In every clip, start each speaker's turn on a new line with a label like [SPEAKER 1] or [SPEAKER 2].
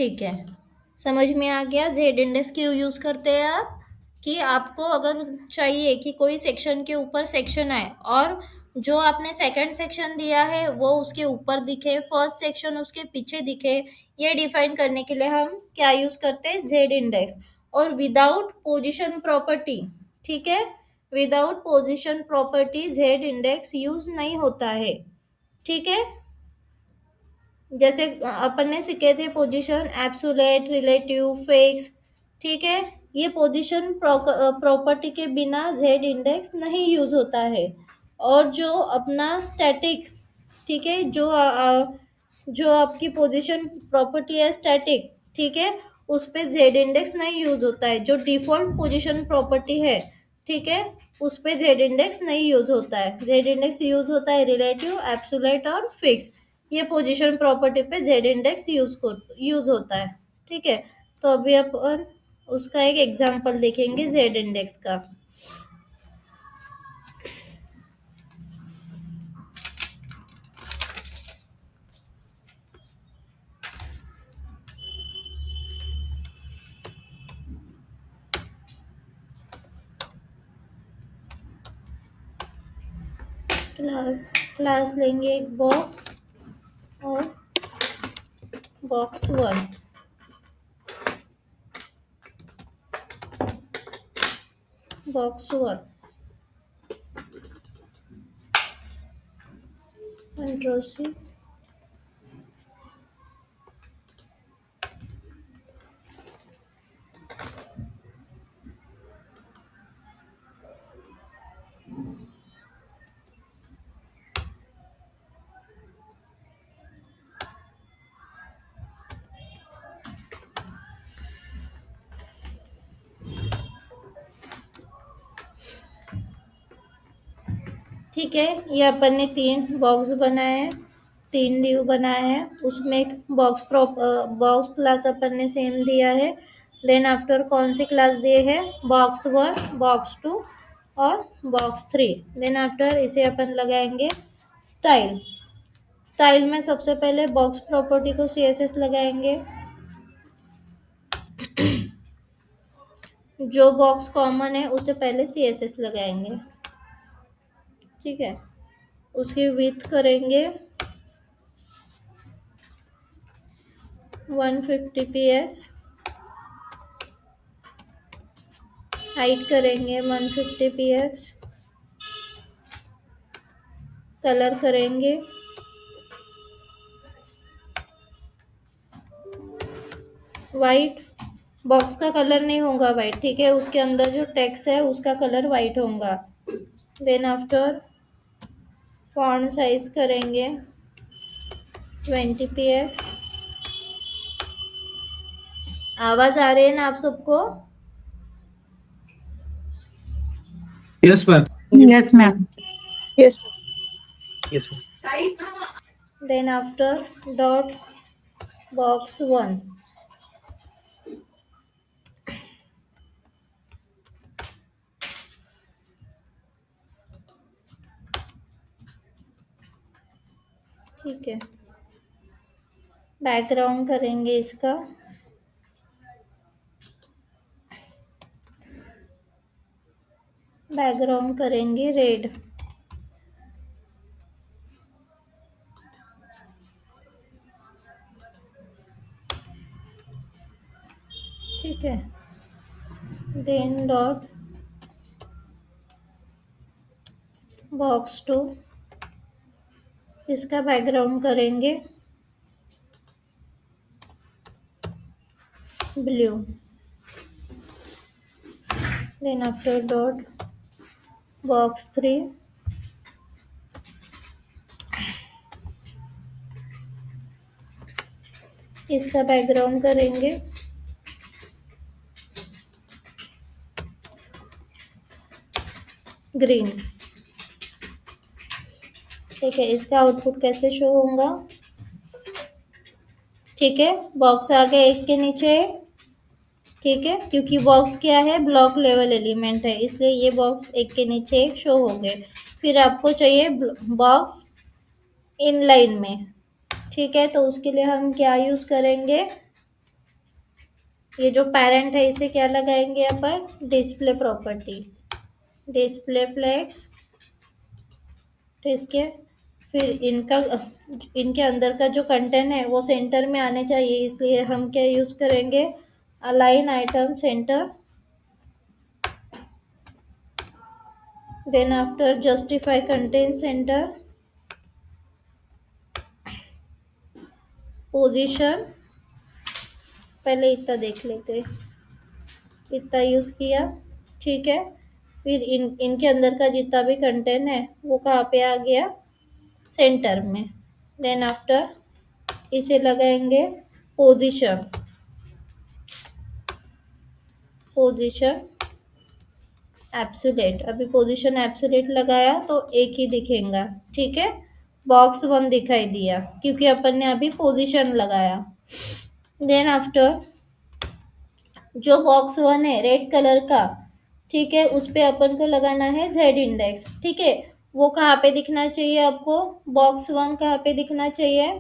[SPEAKER 1] ठीक है, समझ में आ गया। जेड इंडेक्स क्यों यूज़ करते हैं आप, कि आपको अगर चाहिए कि कोई सेक्शन के ऊपर सेक्शन आए और जो आपने सेकंड सेक्शन दिया है वो उसके ऊपर दिखे, फर्स्ट सेक्शन उसके पीछे दिखे, ये डिफाइन करने के लिए हम क्या यूज़ करते हैं, जेड इंडेक्स। और विदाउट पोजीशन प्रॉपर्टी, ठीक है, without position property Z index use नहीं होता है। ठीक है, जैसे अपन ने सीखे थे पोजीशन, एब्सोल्यूट, रिलेटिव, फिक्स। ठीक है, ये पोजीशन प्रॉपर्टी के बिना जेड इंडेक्स नहीं यूज होता है। और जो अपना स्टैटिक, ठीक है, जो आपकी पोजीशन प्रॉपर्टी है स्टैटिक, ठीक है, उस पे जेड इंडेक्स नहीं यूज होता है। जो डिफॉल्ट पोजीशन प्रॉपर्टी है, ठीक है, उस पे जेड इंडेक्स नहीं यूज होता है। जेड इंडेक्स यूज होता है रिलेटिव, एब्सोल्यूट और फिक्स, ये पोजीशन प्रॉपर्टी पे जेड इंडेक्स यूज होता है। ठीक है, तो अभी अपन उसका एक एग्जांपल देखेंगे जेड इंडेक्स का। क्लास लेंगे एक बॉक्स और बॉक्स 1, बॉक्स 1 कंट्रोल सी। ठीक है, ये अपन ने 3 बॉक्स बनाए हैं, 3 ड्यू बनाए हैं, उसमें एक बॉक्स क्लास अपन ने सेम दिया है। देन आफ्टर कौन सी क्लास दिए हैं, बॉक्स 1, बॉक्स 2 और बॉक्स 3। देन आफ्टर इसे अपन लगाएंगे स्टाइल। स्टाइल में सबसे पहले बॉक्स प्रॉपर्टी को CSS लगाएंगे। जो बॉक्स कॉमन है उसे पहले CSS लगाएंगे। ठीक है, उसकी विड्थ करेंगे 150 px, हाइट करेंगे 150 px, कलर करेंगे वाइट। बॉक्स का कलर नहीं होगा वाइट, ठीक है, उसके अंदर जो टेक्स्ट है उसका कलर वाइट होगा। देन आफ्टर फॉन्ट साइज करेंगे 20 px। आवाज आ रही है ना आप सबको?
[SPEAKER 2] Yes ma'am.
[SPEAKER 3] Yes ma'am.
[SPEAKER 4] Yes
[SPEAKER 2] yes ma'am.
[SPEAKER 1] Then after dot box 1, ठीक है, बैकग्राउंड करेंगे इसका बैकग्राउंड करेंगे रेड। ठीक है, देन डॉट बॉक्स 2, इसका बैकग्राउंड करेंगे blue. Then after dot box 3, इसका बैकग्राउंड करेंगे ग्रीन। ठीक है, इसका आउटपुट कैसे शो होगा? ठीक है, बॉक्स आ गया एक के नीचे एक। ठीक है, क्योंकि बॉक्स क्या है, ब्लॉक लेवल एलिमेंट है, इसलिए ये बॉक्स एक के नीचे एक शो हो गए। फिर आपको चाहिए बॉक्स इन लाइन में। ठीक है, तो उसके लिए हम क्या यूज़ करेंगे, ये जो पेरेंट है इसे क्या लगाएंगे अपन, डिस्प्ले प्रॉपर्टी, डिस्प्ले फ्लेक्स, ठीक है। फिर इनके अंदर का जो कंटेंट है वो सेंटर में आने चाहिए, इसलिए हम क्या यूज करेंगे, align item center. Then after justify content center, position, पहले इतना देख लेते, इतना यूज किया, ठीक है। फिर इनके अंदर का जितना भी कंटेंट है वो कहाँ पे आ गया, सेंटर में। देन आफ्टर इसे लगाएंगे पोजीशन, पोजीशन एब्सोल्यूट। अभी पोजीशन एब्सोल्यूट लगाया तो एक ही दिखेगा, ठीक है, बॉक्स 1 दिखाई दिया क्योंकि अपन ने अभी पोजीशन लगाया। देन आफ्टर जो बॉक्स 1 है रेड कलर का, ठीक है, उस पे अपन को लगाना है जेड इंडेक्स, ठीक है। वो कहाँ पे दिखना चाहिए आपको, बॉक्स 1 कहाँ पे दिखना चाहिए,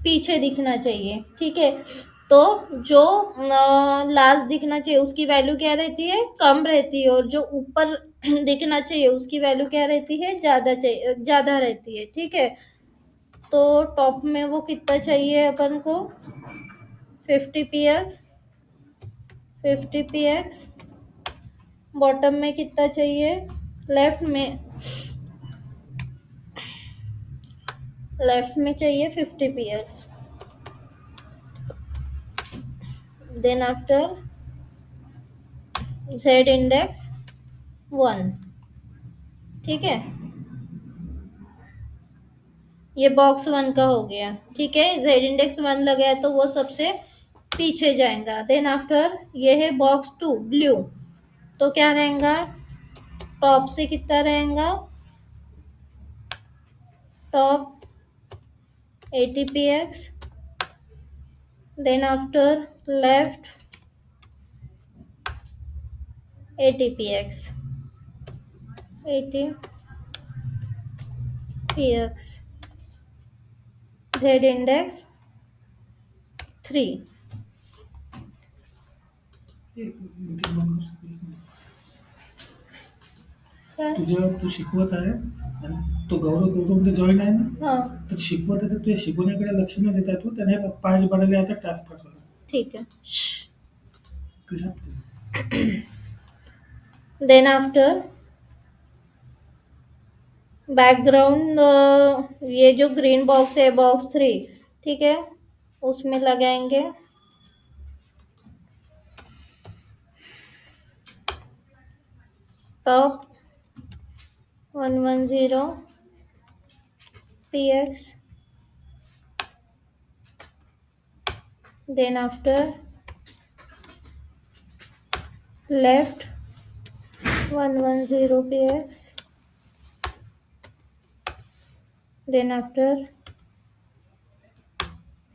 [SPEAKER 1] पीछे दिखना चाहिए, ठीक है। तो जो लास्ट दिखना चाहिए उसकी वैल्यू क्या रहती है, कम रहती है, और जो ऊपर दिखना चाहिए उसकी वैल्यू क्या रहती है, ज़्यादा चाहिए, ज़्यादा रहती है, ठीक है। तो टॉप में वो कितना चाहिए अपन को, 50 px, 50 px। बॉटम में कितना चाहिए, लेफ्ट में चाहिए 50 px। Then after Z index 1, ठीक है। ये बॉक्स 1 का हो गया, ठीक है। जेड इंडेक्स 1 लगा है तो वो सबसे पीछे जाएगा। देन आफ्टर ये है बॉक्स 2 ब्लू, तो क्या रहेगा, टॉप से कितना रहेगा, top 80 px। Then after left 80 px, 80 px। Z index 3,
[SPEAKER 2] तुझ्या तू शिकवत आहे आणि तो गौरव गौरवमध्ये जॉईन आहे ना,
[SPEAKER 1] हाँ
[SPEAKER 2] तर शिकवत आहे तर तुझ्या शिकवण्याकडे लक्ष न देता तू त्याने पाच बनायला याचा टास्क पाठवला
[SPEAKER 1] ठीक है।
[SPEAKER 2] तुझ्या
[SPEAKER 1] देन आफ्टर बैकग्राउंड, ये जो ग्रीन बॉक्स है बॉक्स 3, ठीक है, उसमें लगाएंगे top 110 px। Then after left 110 px। Then after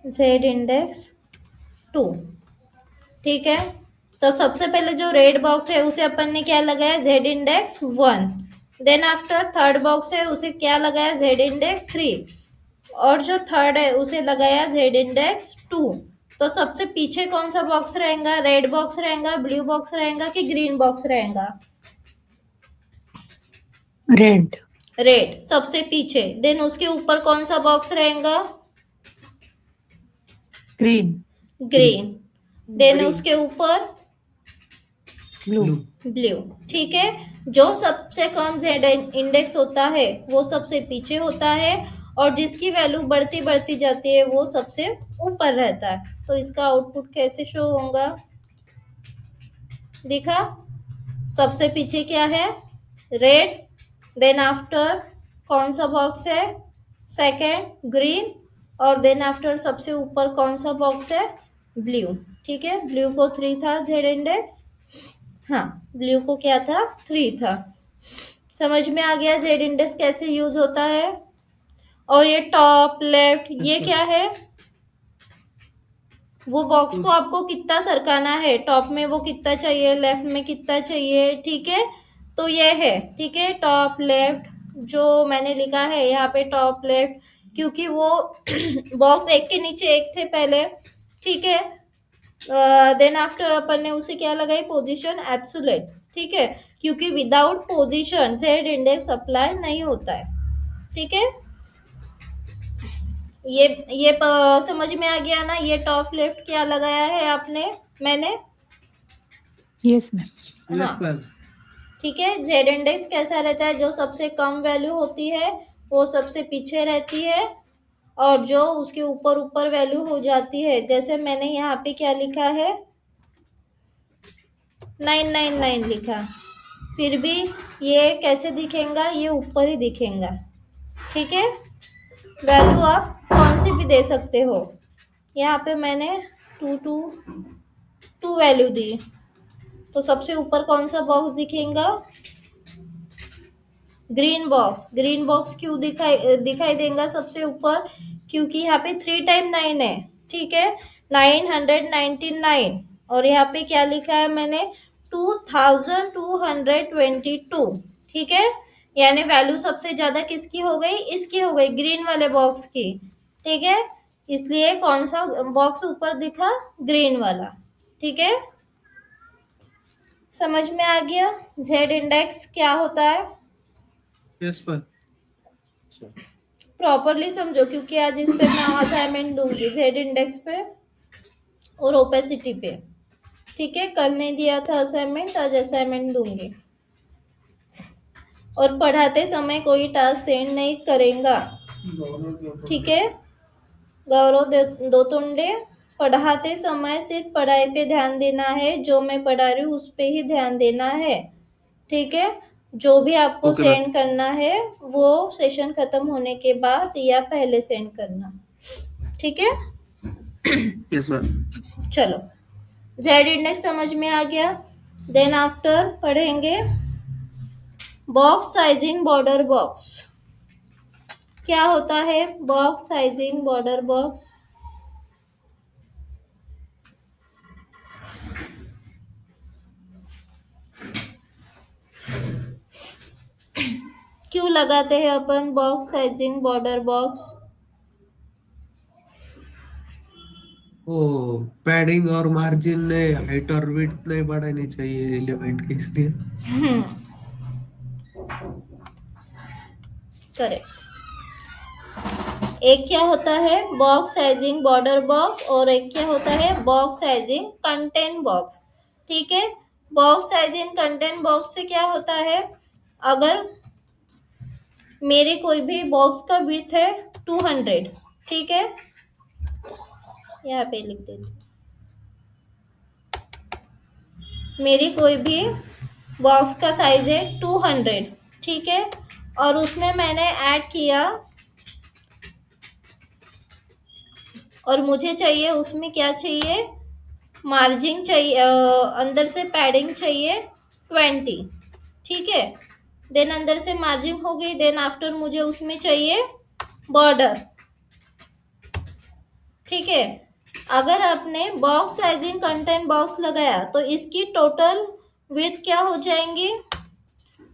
[SPEAKER 1] Z index 2, ठीक है। तो सबसे पहले जो रेड बॉक्स है उसे अपन ने क्या लगाया, Z index 1। Then after third box है उसे क्या लगाया, जेड इंडेक्स 3, और जो थर्ड है उसे लगाया जेड इंडेक्स 2। तो सबसे पीछे कौन सा बॉक्स रहेगा, रेड बॉक्स रहेगा, ब्लू बॉक्स रहेगा कि ग्रीन बॉक्स रहेगा,
[SPEAKER 3] रेड।
[SPEAKER 1] रेड सबसे पीछे। देन उसके ऊपर कौन सा बॉक्स रहेगा,
[SPEAKER 3] ग्रीन।
[SPEAKER 1] ग्रीन। Then
[SPEAKER 2] Green.
[SPEAKER 1] उसके ऊपर
[SPEAKER 3] ब्लू।
[SPEAKER 1] ब्लू, ठीक है। जो सबसे कम जेड इंडेक्स होता है वो सबसे पीछे होता है, और जिसकी वैल्यू बढ़ती बढ़ती जाती है वो सबसे ऊपर रहता है। तो इसका आउटपुट कैसे शो होगा, दिखा, सबसे पीछे क्या है, रेड। देन आफ्टर कौन सा बॉक्स है, सेकंड ग्रीन, और देन आफ्टर सबसे ऊपर कौन सा बॉक्स है, ब्लू, ठीक है। ब्लू को 3 था जेड इंडेक्स, हाँ ब्लू को क्या था, 3 था। समझ में आ गया जेड इंडेक्स कैसे यूज होता है। और ये टॉप लेफ्ट ये क्या है, वो बॉक्स को आपको कितना सरकाना है, टॉप में वो कितना चाहिए, लेफ्ट में कितना चाहिए, ठीक है। तो ये है, ठीक है, टॉप लेफ्ट जो मैंने लिखा है यहाँ पे टॉप लेफ्ट, क्योंकि वो बॉक्स एक के नीचे एक थे पहले, ठीक है। देन आफ्टर अपन ने उसे क्या लगाई, पोजीशन एब्सोल्यूट, ठीक है, क्योंकि without position Z index apply नहीं होता है, ठीक है। ये समझ में आ गया ना, ये टॉप लेफ्ट क्या लगाया है आपने, मैंने,
[SPEAKER 3] Yes, ma'am.
[SPEAKER 4] यस
[SPEAKER 1] हाँ,
[SPEAKER 4] मैम।
[SPEAKER 1] ठीक है। जेड इंडेक्स कैसा रहता है, जो सबसे कम वैल्यू होती है वो सबसे पीछे रहती है, और जो उसके ऊपर ऊपर वैल्यू हो जाती है, जैसे मैंने यहाँ पे क्या लिखा है, 999 लिखा, फिर भी ये कैसे दिखेगा, ये ऊपर ही दिखेगा, ठीक है। वैल्यू आप कौन सी भी दे सकते हो, यहाँ पे मैंने 2 वैल्यू दी, तो सबसे ऊपर कौन सा बॉक्स दिखेगा, ग्रीन बॉक्स। ग्रीन बॉक्स क्यों दिखाई देगा सबसे ऊपर, क्योंकि यहाँ पे 3 टाइम 9 है, ठीक है, 999, और यहाँ पे क्या लिखा है मैंने, 2222, ठीक है, यानी वैल्यू सबसे ज्यादा किसकी हो गई, इसकी हो गई, ग्रीन वाले बॉक्स की, ठीक है, इसलिए कौन सा बॉक्स ऊपर दिखा, ग्रीन वाला, ठीक है। समझ में आ गया जेड इंडेक्स क्या होता है,
[SPEAKER 4] यस मैम।
[SPEAKER 1] प्रॉपरली समझो, क्योंकि आज इस पे मैं असाइनमेंट दूंगी जेड इंडेक्स पे और ओपेसिटी पे, ठीक है, कल नहीं दिया था असाइनमेंट, आज असाइनमेंट दूंगी। और पढ़ाते समय कोई टास्क सेंड नहीं करेगा, ठीक है। गौरव दोतुंडे, पढ़ाते समय सिर्फ पढ़ाई पे ध्यान देना है, जो मैं पढ़ा रही हूँ उस पे ही ध्यान देना है, ठीक है। जो भी आपको
[SPEAKER 4] Okay, ma'am.
[SPEAKER 1] सेंड करना है वो सेशन खत्म होने के बाद या पहले सेंड करना, ठीक है।
[SPEAKER 4] Yes ma'am.
[SPEAKER 1] चलो, जेड इंडेक्स समझ में आ गया। देन आफ्टर पढ़ेंगे बॉक्स साइजिंग बॉर्डर बॉक्स। क्या होता है बॉक्स साइजिंग बॉर्डर बॉक्स, क्यों लगाते हैं अपन बॉक्स साइजिंग बॉर्डर बॉक्स,
[SPEAKER 4] वो पैडिंग और मार्जिन ने हाइट और विड्थ नहीं बढ़ानी चाहिए एलिमेंट की, इसलिए।
[SPEAKER 1] करेक्ट। एक क्या होता है बॉक्स साइजिंग बॉर्डर बॉक्स, और एक क्या होता है बॉक्स साइजिंग कंटेंट बॉक्स, ठीक है। बॉक्स साइजिंग कंटेंट बॉक्स से क्या होता है, अगर मेरे कोई भी बॉक्स का विड्थ है 200, ठीक है, यहाँ पे लिख देती हूँ, मेरी कोई भी बॉक्स का साइज है 200, ठीक है, और उसमें मैंने ऐड किया, और मुझे चाहिए उसमें क्या चाहिए, मार्जिन चाहिए, अंदर से पैडिंग चाहिए 20, ठीक है। देन अंदर से मार्जिन हो गई, देन आफ्टर मुझे उसमें चाहिए बॉर्डर, ठीक है। अगर आपने बॉक्स साइजिंग कंटेंट बॉक्स लगाया तो इसकी टोटल विड्थ क्या हो जाएंगी,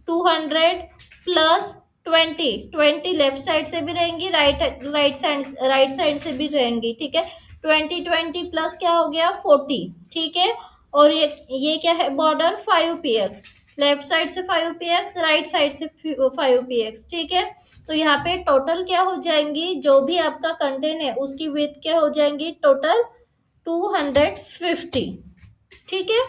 [SPEAKER 1] 200 प्लस 20 लेफ्ट साइड से भी रहेंगी, राइट साइड से भी रहेंगी, ठीक है। 20 प्लस क्या हो गया 40, ठीक है। और ये क्या है बॉर्डर 5 px, लेफ्ट साइड से 5 px, राइट साइड से 5 px, ठीक है। तो यहाँ पे टोटल क्या हो जाएंगी, जो भी आपका कंटेंट है उसकी विड्थ क्या हो जाएंगी, टोटल 250, ठीक है।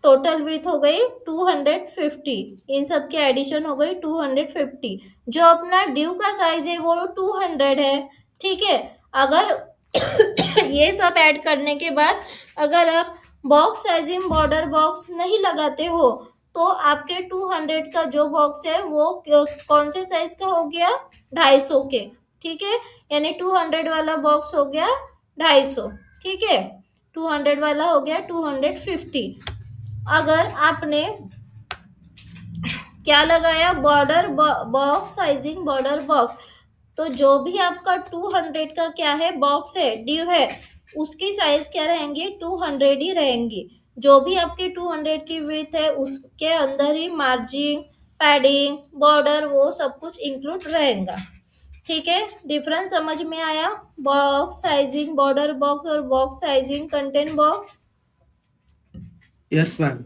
[SPEAKER 1] टोटल विड्थ हो गई 250, इन सब के एडिशन हो गई 250। जो अपना ड्यू का साइज है वो 200 है, ठीक है। अगर ये सब ऐड करने के बाद अगर आप बॉक्स साइजिंग बॉर्डर बॉक्स नहीं लगाते हो तो आपके 200 का जो बॉक्स है वो कौन से साइज का हो गया, 250 के, ठीक है। यानी 200 वाला बॉक्स हो गया 250, ठीक है। 200 वाला हो गया 250। अगर आपने क्या लगाया border box sizing border box, तो जो भी आपका 200 का क्या है बॉक्स है ड्यू है, उसकी साइज क्या रहेंगी 200 ही रहेंगी। जो भी आपके 200 की विड्थ है उसके अंदर ही मार्जिन पैडिंग बॉर्डर वो सब कुछ इंक्लूड रहेगा, ठीक है, डिफरेंस समझ में आया? बॉक्स साइजिंग, बॉर्डर बॉक्स और box sizing, content box.
[SPEAKER 4] Yes ma'am.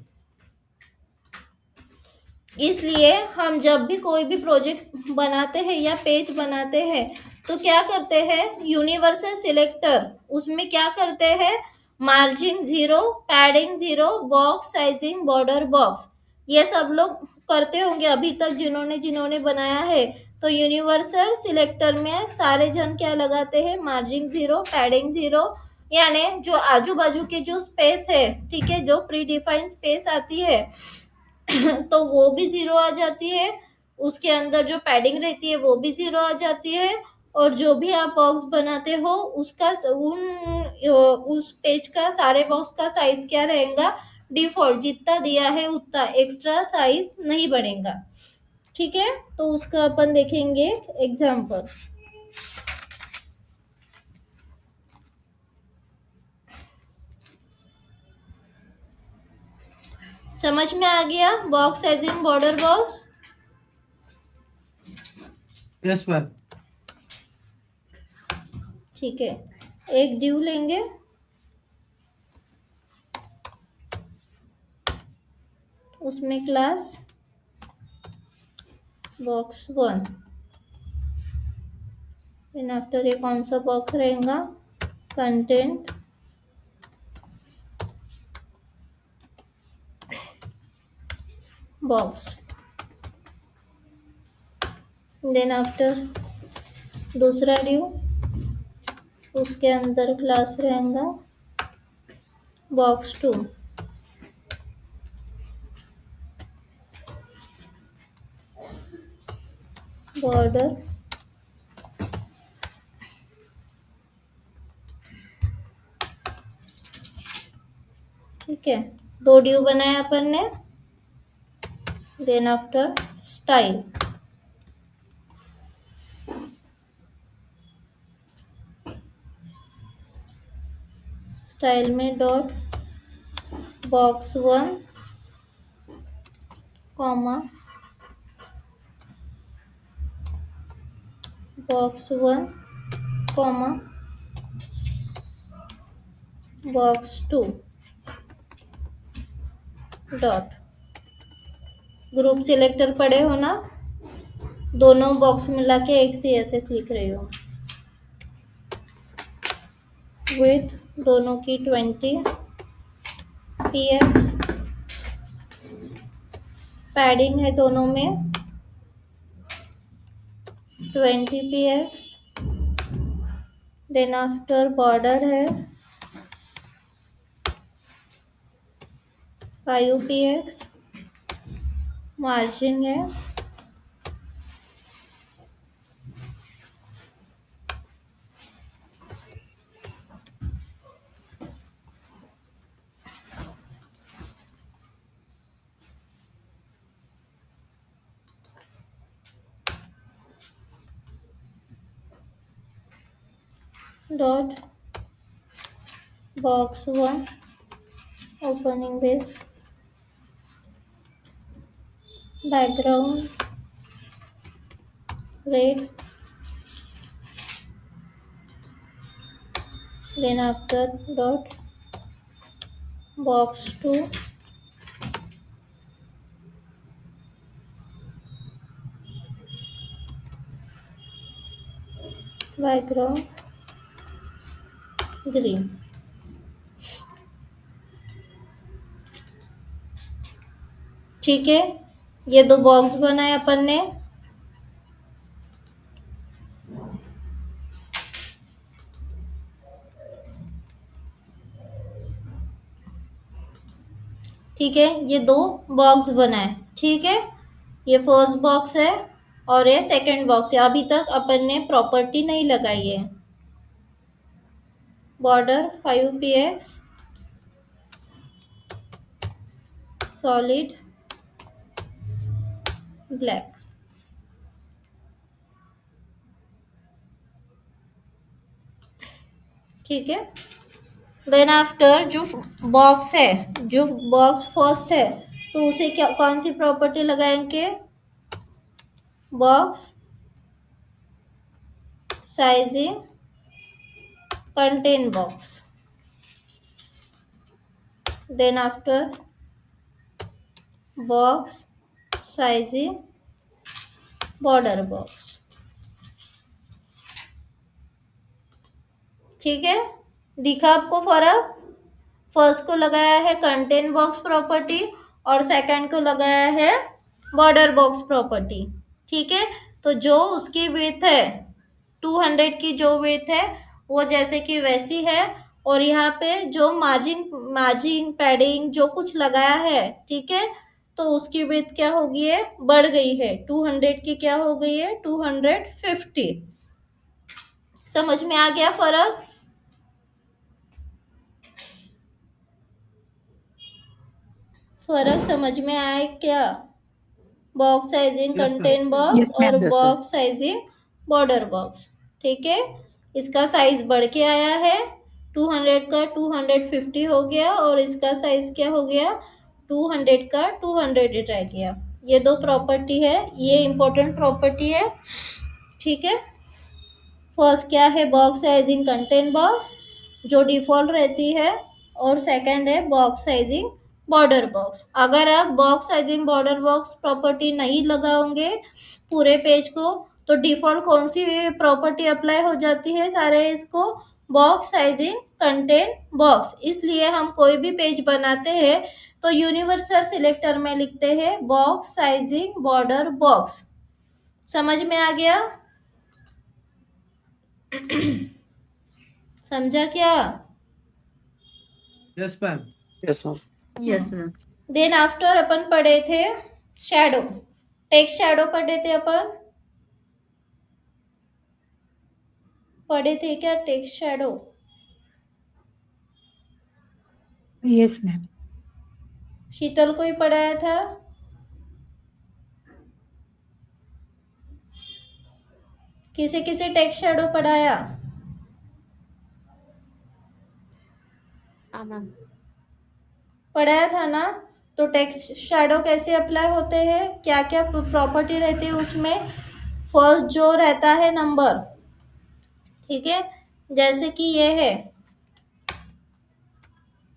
[SPEAKER 1] इसलिए हम जब भी कोई भी प्रोजेक्ट बनाते हैं या पेज बनाते हैं तो क्या करते हैं, यूनिवर्सल सिलेक्टर, उसमें क्या करते हैं, margin 0, padding 0, box sizing, border box, ये सब लोग करते होंगे अभी तक जिन्होंने जिन्होंने बनाया है। तो यूनिवर्सल सिलेक्टर में सारे जन क्या लगाते हैं, मार्जिन 0, पैडिंग 0, यानी जो आजू बाजू के जो स्पेस है, ठीक है, जो प्री डिफाइंड स्पेस आती है तो वो भी 0 आ जाती है, उसके अंदर जो पैडिंग रहती है वो भी 0 आ जाती है, और जो भी आप बॉक्स बनाते हो उसका उस पेज का सारे बॉक्स का साइज क्या रहेगा, डिफॉल्ट जितना दिया है उतना, एक्स्ट्रा साइज नहीं बनेगा। ठीक है, तो उसका अपन देखेंगे एग्जाम्पल। समझ में आ गया box sizing, border box?
[SPEAKER 4] Yes ma'am.
[SPEAKER 1] ठीक है, एक ड्यू लेंगे, उसमें क्लास बॉक्स 1, देन आफ्टर ये कौन सा बॉक्स रहेगा, कंटेंट बॉक्स, देन आफ्टर दूसरा ड्यू, उसके अंदर क्लास रहेगा बॉक्स 2, बॉर्डर, ठीक है, 2 ड्यू बनाए अपन ने, देन आफ्टर स्टाइल, स्टाइल में dot box 1 comma box 1 comma box 2 dot, group selector पढ़े हो ना, दोनों बॉक्स मिला के एक CSS लिख रही हो, विथ दोनों की 20 px, पैडिंग है दोनों में 20 px, देन आफ्टर बॉर्डर है 5 px, मार्जिन है dot box 1 opening base, background red, then after dot box 2 background green. ठीक है, ये 2 बॉक्स बनाए अपन ने, ठीक है, ये 2 बॉक्स बनाए, ठीक है, ये फर्स्ट बॉक्स है और ये सेकंड बॉक्स है, अभी तक अपन ने प्रॉपर्टी नहीं लगाई है, बॉर्डर 5 px, सॉलिड ब्लैक, ठीक है, देन आफ्टर जो बॉक्स है, जो बॉक्स फर्स्ट है, तो उसे क्या कौन सी प्रॉपर्टी लगाएंगे, box sizing contain box. Then after box sizing border box. ठीक है, दिखा आपको फर्क? फर्स्ट को लगाया है कंटेन बॉक्स प्रॉपर्टी और सेकंड को लगाया है बॉर्डर बॉक्स प्रॉपर्टी. ठीक है, तो जो उसकी विड्थ है 200 की, जो विड्थ है वो जैसे कि वैसी है, और यहाँ पे जो मार्जिन पैडिंग जो कुछ लगाया है, ठीक है, तो उसकी विड्थ क्या हो गई है, बढ़ गई है. 200 की क्या हो गई है, 250. समझ में आ गया फर्क? फर्क समझ में आया क्या? Box sizing
[SPEAKER 4] Yes,
[SPEAKER 1] contain
[SPEAKER 4] ma'am.
[SPEAKER 1] Box
[SPEAKER 3] Yes,
[SPEAKER 1] और
[SPEAKER 3] ma'am.
[SPEAKER 1] Box sizing border box. ठीक है, इसका साइज बढ़ के आया है, 200 का 250 हो गया, और इसका साइज क्या हो गया, 200 का 200 रह गया. ये दो प्रॉपर्टी है, ये इंपॉर्टेंट प्रॉपर्टी है. ठीक है, फर्स्ट क्या है, बॉक्स साइजिंग कंटेन बॉक्स जो डिफॉल्ट रहती है, और सेकंड है बॉक्स साइजिंग बॉर्डर बॉक्स. अगर आप box sizing border box property नहीं लगाओगे पूरे पेज को, तो डिफॉल्ट कौन सी प्रॉपर्टी अप्लाई हो जाती है सारे इसको, बॉक्स साइजिंग कंटेन बॉक्स. इसलिए हम कोई भी पेज बनाते हैं तो यूनिवर्सल सिलेक्टर में लिखते हैं बॉक्स साइजिंग बॉर्डर बॉक्स. समझ में आ गया? समझा क्या?
[SPEAKER 4] Yes, ma'am.
[SPEAKER 5] Yes, ma'am.
[SPEAKER 6] Yes, ma'am.
[SPEAKER 1] Then after अपन पढ़े थे शैडो, टेक्स्ट शैडो पढ़े थे अपन, पढ़े थे क्या टेक्स्ट शैडो?
[SPEAKER 3] Yes, ma'am.
[SPEAKER 1] शीतल को ही पढ़ाया था? किसे किसे टेक्स्ट शैडो पढ़ाया?
[SPEAKER 6] Ma'am.
[SPEAKER 1] पढ़ाया था ना. तो टेक्स्ट शैडो कैसे अप्लाई होते हैं, क्या क्या प्रॉपर्टी रहती है उसमें? फर्स्ट जो रहता है नंबर, ठीक है, जैसे कि ये है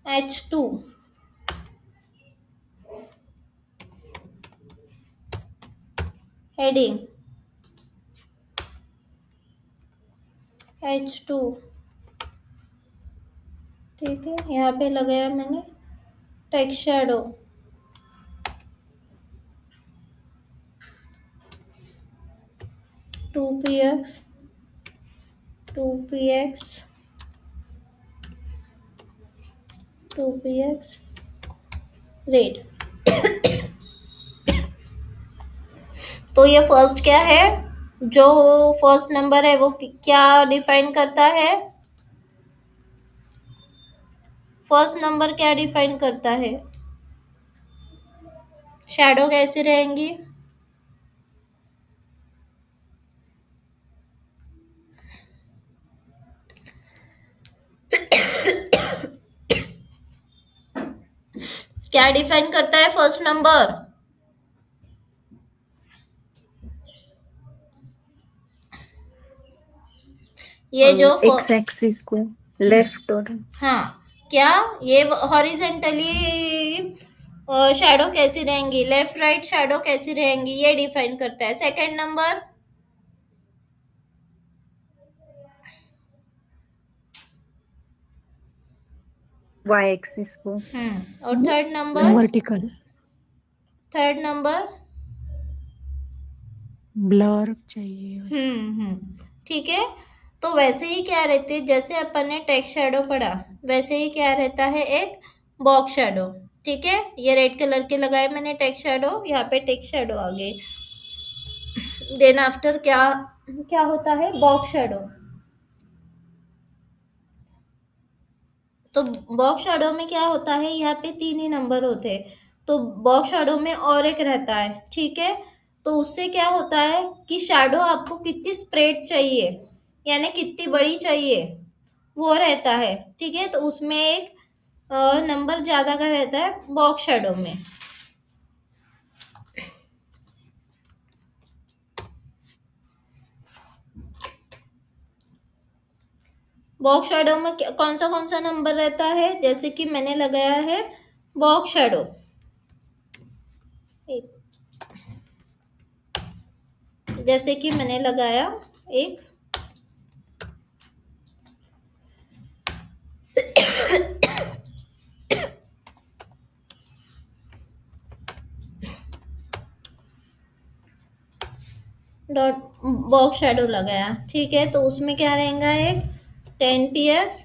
[SPEAKER 1] H2, हेडिंग H2. ठीक है, यहाँ पे लगाया मैंने text shadow. 2px 2px red. तो ये फर्स्ट क्या है, जो फर्स्ट नंबर है वो क्या डिफाइन करता है, फर्स्ट नंबर क्या डिफाइन करता है, शैडो कैसी रहेंगी? क्या डिफाइन करता है फर्स्ट नंबर? ये जो
[SPEAKER 6] एक्स एक्सिस को लेफ्ट और
[SPEAKER 1] हाँ, क्या ये हॉरिजेंटली शैडो कैसी रहेंगी, लेफ्ट राइट शैडो कैसी रहेंगी, ये डिफाइन करता है. सेकंड नंबर,
[SPEAKER 6] वाई एक्सिस को.
[SPEAKER 1] और third number,
[SPEAKER 3] Vertical.
[SPEAKER 1] Third number
[SPEAKER 3] Blur चाहिए.
[SPEAKER 1] ठीक है. तो वैसे ही क्या रहते हैं, जैसे अपन ने टेक्स्ट शैडो पढ़ा, वैसे ही क्या रहता है, एक बॉक्स शैडो. ठीक है, ये रेड कलर के लगाए मैंने टेक्स्ट शैडो, यहाँ पे टेक्स्ट शैडो आ गए. देन आफ्टर क्या क्या होता है, बॉक्स शैडो. तो बॉक्स शैडो में क्या होता है, यहाँ पे 3 ही नंबर होते हैं. तो बॉक्स शैडो में और एक रहता है. ठीक है, तो उससे क्या होता है कि शैडो आपको कितनी स्प्रेड चाहिए, यानी कितनी बड़ी चाहिए, वो रहता है. ठीक है, तो उसमें एक नंबर ज़्यादा का रहता है बॉक्स शैडो में. बॉक्स शेडो में कौन सा नंबर रहता है? जैसे कि मैंने लगाया है बॉक्स शेडो, जैसे कि मैंने लगाया एक डॉट बॉक्स शेडो लगाया, ठीक है। तो उसमें क्या रहेगा, एक 10 px,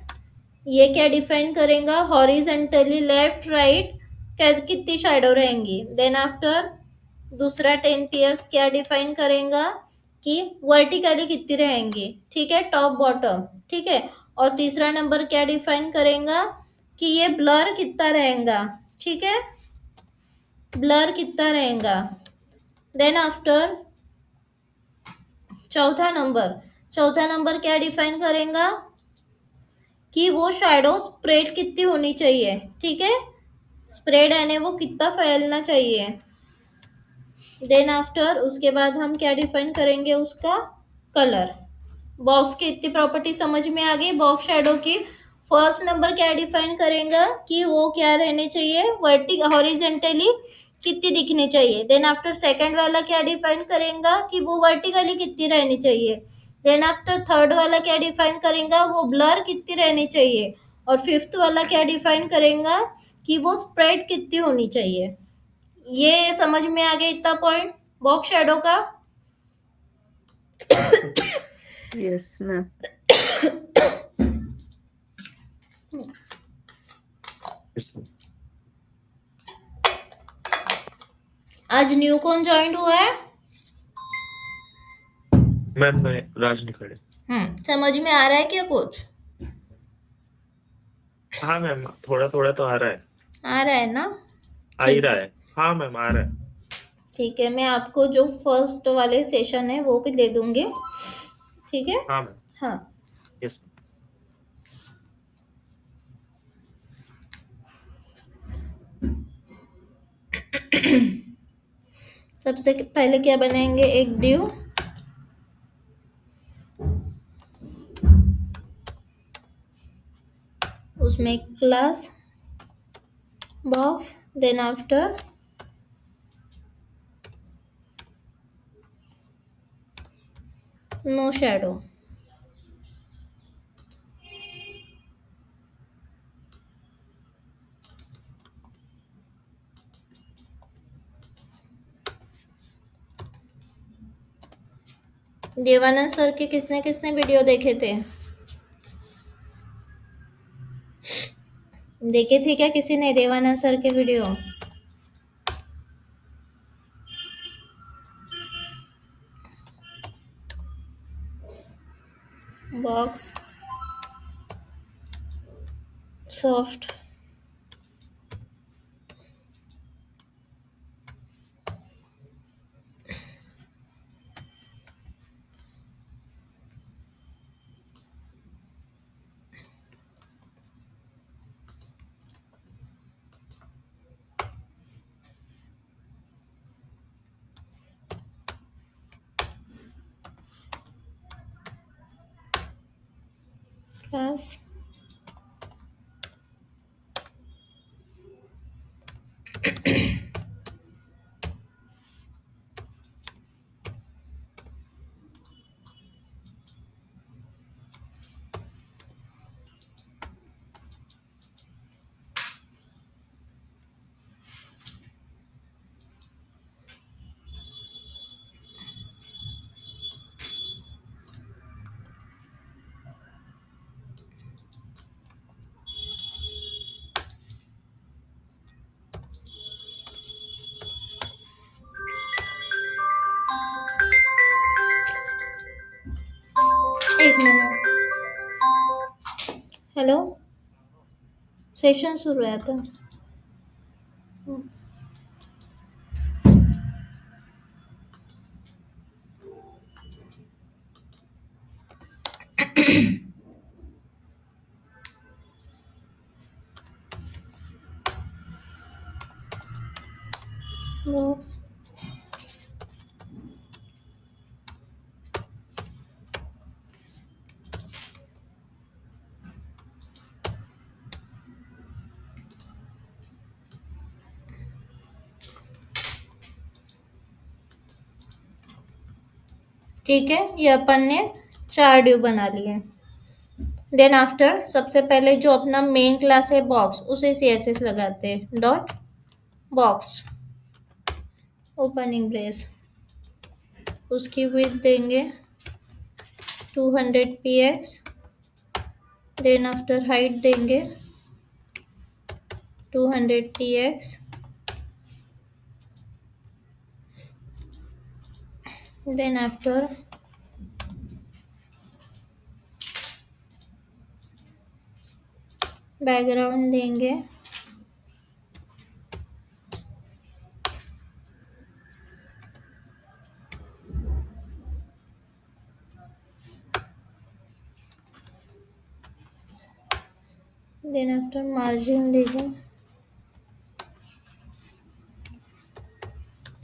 [SPEAKER 1] ये क्या डिफाइन करेगा, हॉरिजेंटली लेफ्ट राइट कैसे कितनी शेडो रहेंगी। देन आफ्टर दूसरा 10 px क्या डिफाइन करेगा कि वर्टिकली कितनी रहेंगी, ठीक है, टॉप बॉटम, ठीक है। और तीसरा नंबर क्या डिफाइन करेगा कि ये ब्लर कितना रहेगा, ठीक है, ब्लर कितना रहेगा। देन आफ्टर चौथा नंबर क्या डिफाइन करेगा कि वो शैडो स्प्रेड कितनी होनी चाहिए, ठीक है, स्प्रेड यानी वो कितना फैलना चाहिए। देन आफ्टर उसके बाद हम क्या डिफाइन करेंगे, उसका कलर। बॉक्स की इतनी प्रॉपर्टी समझ में आ गई बॉक्स शैडो की। फर्स्ट नंबर क्या डिफाइन करेगा कि वो क्या रहने चाहिए, हॉरिजेंटली कितनी दिखनी चाहिए। देन आफ्टर सेकंड वाला क्या डिफाइन करेगा कि वो वर्टिकली कितनी रहनी चाहिए। देन आफ्टर थर्ड वाला क्या डिफाइन करेगा, वो ब्लर कितनी रहनी चाहिए। और फिफ्थ वाला क्या डिफाइन करेगा कि वो स्प्रेड कितनी होनी चाहिए। ये समझ में आ गया इतना पॉइंट बॉक्स शेडो का।
[SPEAKER 6] Yes, ma'am.
[SPEAKER 1] आज न्यू कौन ज्वाइन हुआ है?
[SPEAKER 5] मैम मैं राज निखड़े।
[SPEAKER 1] समझ में आ रहा है क्या कुछ?
[SPEAKER 5] हाँ मैम, थोड़ा थोड़ा तो आ रहा है।
[SPEAKER 1] आ रहा है ना?
[SPEAKER 5] आ ही रहा है। हाँ मैम, आ रहा है।
[SPEAKER 1] ठीक है, मैं आपको जो फर्स्ट वाले सेशन है वो भी दे दूंगी, ठीक है।
[SPEAKER 5] हाँ मैम।
[SPEAKER 1] हाँ,
[SPEAKER 5] यस।
[SPEAKER 1] सबसे पहले क्या बनाएंगे, एक ड्यू, उसमें एक class box, then after no shadow. Devanand sir के किसने किसने वीडियो देखे थे? देखे थे क्या किसी ने देवानंद सर के वीडियो? बॉक्स सॉफ्ट क्लास एक मिनट, हेलो, सेशन सुरू आहे आता। बॉक्स ठीक है, ये अपन ने 4 ड्यू बना लिए। देन आफ्टर सबसे पहले जो अपना मेन क्लास है बॉक्स, उसे CSS लगाते हैं। डॉट बॉक्स ओपनिंग ब्रेस, उसकी विड्थ देंगे 200 px। देन आफ्टर हाइट देंगे 200 px। देन आफ्टर बैकग्राउंड देंगे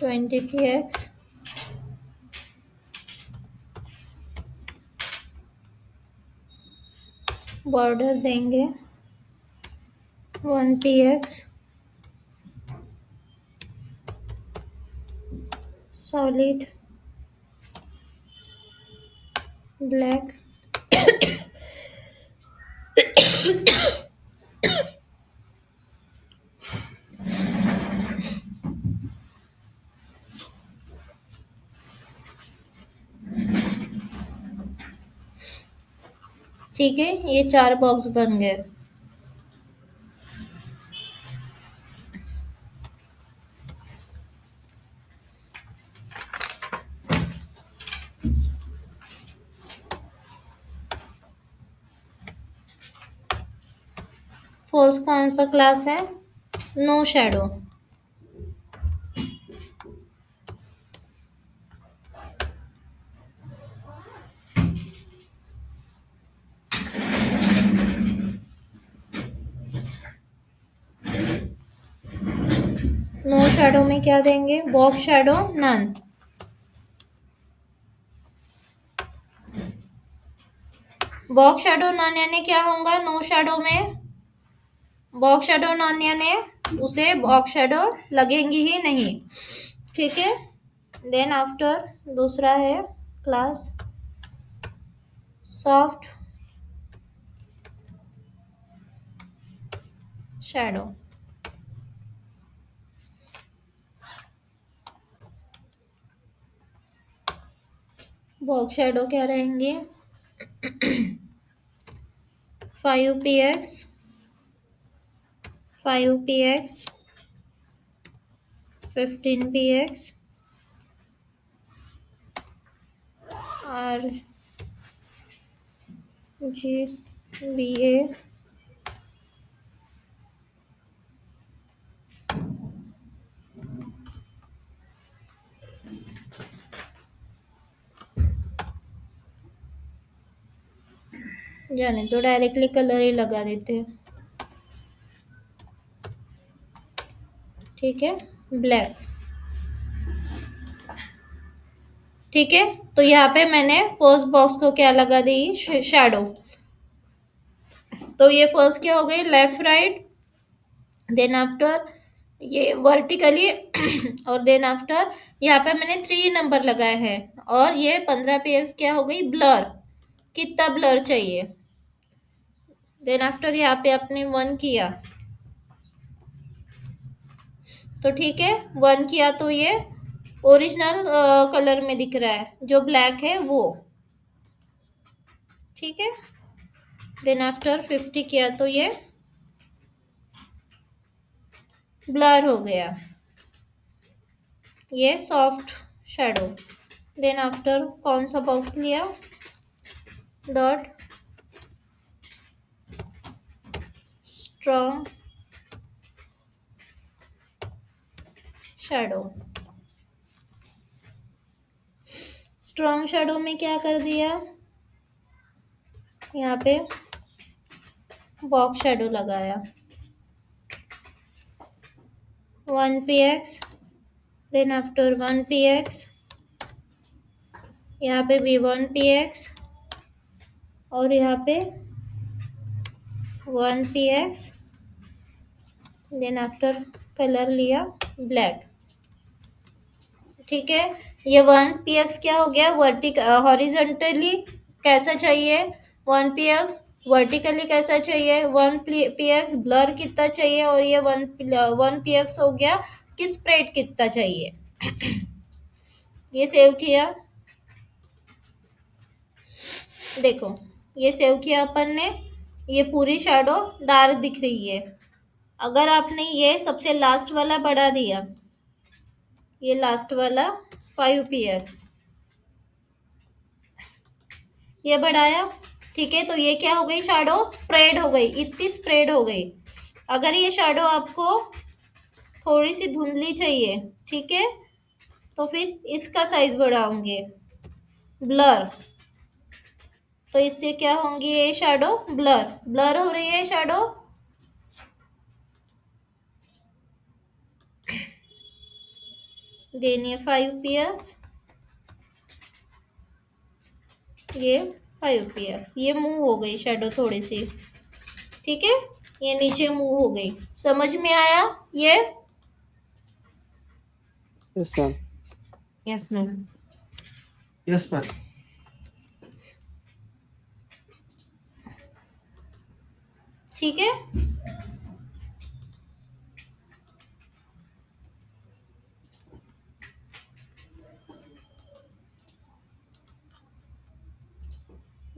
[SPEAKER 1] 20 px। बॉर्डर देंगे 1 px। सॉलिड ब्लैक ठीक है, ये 4 बॉक्स बन गए। फर्स्ट कौन सा क्लास है? No shadow. नो शैडो में क्या देंगे? Box shadow none. Box shadow none यानी क्या होगा? नो शैडो में बॉक्स शैडो नन यानी उसे बॉक्स शैडो लगेंगी ही नहीं। ठीक है, देन आफ्टर दूसरा है class soft shadow. Box shadow क्या रहेंगे? 5 px 5 px 15 px RGBA जाने तो डायरेक्टली कलर ही लगा देते हैं। ठीक है, ब्लैक। ठीक है, तो यहाँ पे मैंने फर्स्ट बॉक्स को क्या लगा दी? शैडो। तो ये फर्स्ट क्या हो गई? Left right. देन आफ्टर ये वर्टिकली और देन आफ्टर यहाँ पे मैंने 3 नंबर लगाए हैं। और ये 15 px क्या हो गई? ब्लर। कितना ब्लर चाहिए? देन आफ्टर यहाँ पे आपने 1 किया, तो ठीक है 1 किया तो ये ओरिजिनल कलर में दिख रहा है, जो ब्लैक है वो। ठीक है, देन आफ्टर 50 किया तो ये ब्लर हो गया, ये सॉफ्ट शैडो। देन आफ्टर कौन सा बॉक्स लिया? Dot strong shadow. Strong shadow में क्या कर दिया? यहाँ पे बॉक्स शैडो लगाया 1 px। देन आफ्टर 1 px, यहाँ पे भी 1 px और यहाँ पे 1 px। देन आफ्टर कलर लिया ब्लैक। ठीक है। ये 1px क्या हो गया, हॉरिजॉन्टली कैसा चाहिए, 1px वर्टिकली कैसा चाहिए, 1px ब्लर कितना चाहिए, और ये 1px हो गया कि स्प्रेड कितना चाहिए। ये सेव किया, देखो ये सेव किया अपन ने, ये पूरी शैडो डार्क दिख रही है। अगर आपने ये सबसे लास्ट वाला बढ़ा दिया, ये लास्ट वाला 5px ये बढ़ाया, ठीक है, तो ये क्या हो गई, शैडो स्प्रेड हो गई, इतनी स्प्रेड हो गई। अगर ये शैडो आपको थोड़ी सी धुंधली चाहिए, ठीक है, तो फिर इसका साइज बढ़ाऊंगी, ब्लर, तो इससे क्या होंगी, ये शैडो ब्लर ब्लर हो रही है शैडो। देन ये 5px, ये 5px, ये मूव हो गई शैडो थोड़ी सी, ठीक है, ये नीचे मूव हो गई। समझ में आया ये?
[SPEAKER 6] Yes, ma'am.
[SPEAKER 7] Yes, ma'am.
[SPEAKER 4] Yes ma'am.
[SPEAKER 1] ठीक है,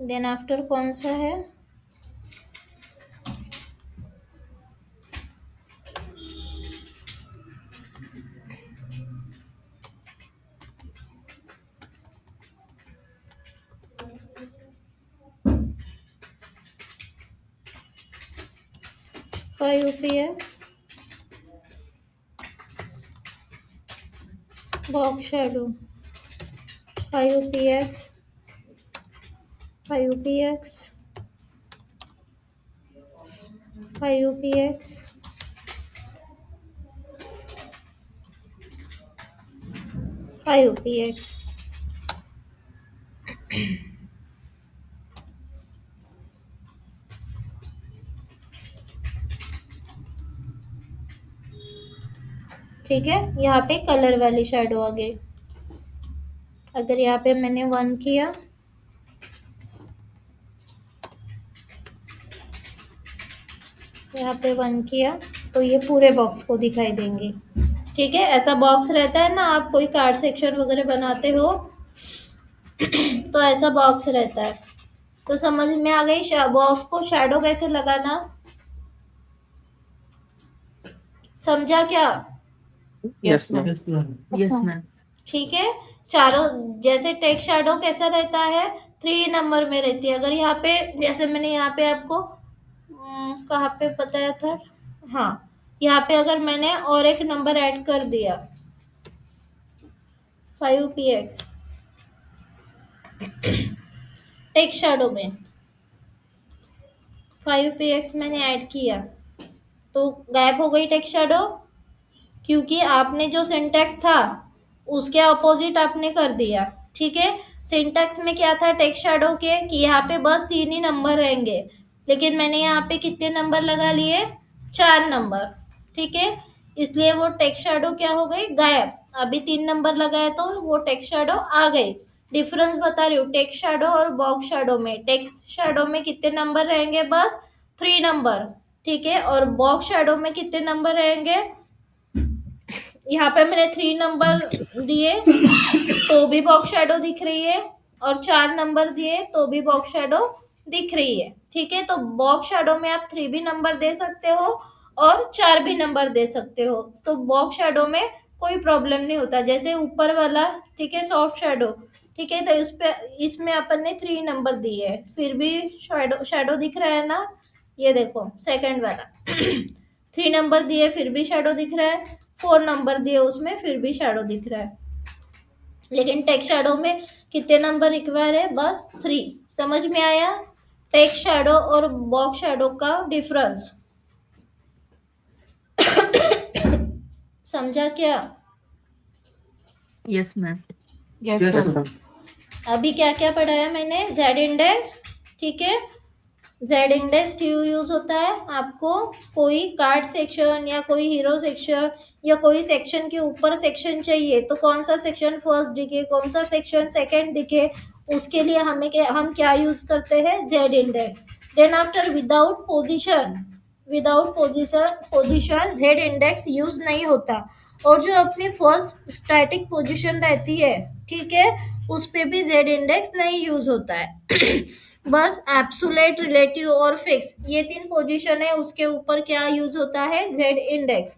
[SPEAKER 1] देन आफ्टर कौन सा है, five px box shadow, 5px 5px 5px 5px। ठीक है, यहाँ पे कलर वाली शैडो आ गई। अगर यहाँ पे मैंने 1 किया, यहाँ पे 1 किया, तो ये पूरे बॉक्स को दिखाई देंगे। ठीक है, ऐसा बॉक्स रहता है ना, आप कोई कार्ड सेक्शन वगैरह बनाते हो तो ऐसा बॉक्स रहता है। तो समझ में आ गई बॉक्स को शैडो कैसे लगाना, समझा क्या?
[SPEAKER 6] Yes, ma'am.
[SPEAKER 4] Yes ma'am.
[SPEAKER 7] Yes, ma'am.
[SPEAKER 1] ठीक है, चारों जैसे टेक शैडो कैसा रहता है, 3 नंबर में रहती है। अगर यहाँ पे जैसे मैंने यहाँ पे आपको कहाँ पे बताया था, हाँ, यहाँ पे अगर मैंने और एक नंबर ऐड कर दिया 5px टेक शैडो में 5px मैंने ऐड किया, तो गायब हो गई टेक शैडो, क्योंकि आपने जो सिंटैक्स था उसके अपोजिट आपने कर दिया। ठीक है, सिंटैक्स में क्या था टेक्स्ट शैडो के कि यहाँ पे बस 3 ही नंबर रहेंगे, लेकिन मैंने यहाँ पे कितने नंबर लगा लिए, 4 नंबर। ठीक है, इसलिए वो टेक्स्ट शैडो क्या हो गई, गायब। अभी 3 नंबर लगाए तो वो टेक्स्ट शैडो आ गई। डिफरेंस बता रही हूँ टेक्स्ट शैडो और बॉक्स शैडो में। टेक्स्ट शैडो में कितने नंबर रहेंगे, बस 3 नंबर। ठीक है, और बॉक्स शैडो में कितने नंबर रहेंगे, यहाँ पे मैंने 3 नंबर दिए तो भी बॉक्स शैडो दिख रही है, और 4 नंबर दिए तो भी बॉक्स शैडो दिख रही है। ठीक है, तो बॉक्स शैडो में आप 3 भी नंबर दे सकते हो और 4 भी नंबर दे सकते हो, तो बॉक्स शैडो में कोई प्रॉब्लम नहीं होता। जैसे ऊपर वाला, ठीक है, सॉफ्ट शैडो, ठीक है, तो इस पे इसमें अपन ने 3 नंबर दिए है, फिर भी शैडो शैडो दिख रहा है ना। ये देखो सेकंड वाला 3 नंबर दिए फिर भी शैडो दिख रहा है, 4 नंबर दिए उसमें फिर भी शैडो दिख रहा है। लेकिन टेक्स्ट शैडो में कितने नंबर रिक्वायर है, बस 3। समझ में आया टेक्स्ट शैडो और बॉक्स शैडो का डिफरेंस? समझा क्या?
[SPEAKER 6] Yes, ma'am.
[SPEAKER 7] Yes,
[SPEAKER 4] yes
[SPEAKER 7] ma'am.
[SPEAKER 4] Ma'am.
[SPEAKER 1] अभी क्या क्या पढ़ाया मैंने, जेड इंडेक्स, ठीक है, जेड इंडेक्स क्यों यूज होता है? आपको कोई कार्ड सेक्शन या कोई हीरो सेक्शन या कोई सेक्शन के ऊपर सेक्शन चाहिए, तो कौन सा सेक्शन फर्स्ट दिखे, कौन सा सेक्शन सेकंड दिखे, उसके लिए हम क्या यूज करते हैं? Z index. Then after without position Z index use नहीं होता। और जो अपनी फर्स्ट स्टैटिक पोजीशन रहती है, ठीक है, उस पे भी जेड इंडेक्स नहीं यूज होता है। बस एब्सोल्यूट, रिलेटिव और फिक्स, ये 3 पोजीशन है, उसके ऊपर क्या यूज होता है? Z index.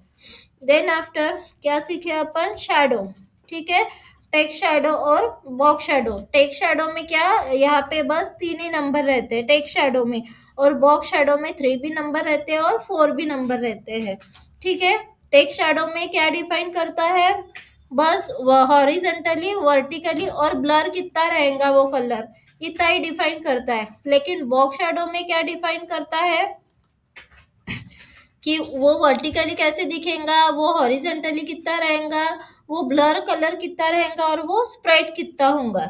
[SPEAKER 1] देन आफ्टर क्या सीखे अपन? शैडो, ठीक है, टेक्स्ट शैडो और बॉक्स शैडो। टेक्स्ट शैडो में क्या, यहाँ पे बस 3 ही नंबर रहते हैं टेक्स्ट शैडो में, और बॉक्स शैडो में 3 भी नंबर रहते हैं और 4 भी नंबर रहते हैं, ठीक है। टेक्स्ट शैडो में क्या डिफाइन करता है? बस हॉरिजेंटली, वर्टिकली और ब्लर कितना रहेगा वो कलर, इतना ही डिफाइन करता है। लेकिन बॉक्स शैडो में क्या डिफाइन करता है कि वो वर्टिकली कैसे दिखेगा, वो हॉरिजेंटली कितना रहेगा, वो ब्लर कलर कितना रहेगा और वो स्प्रेड कितना होगा,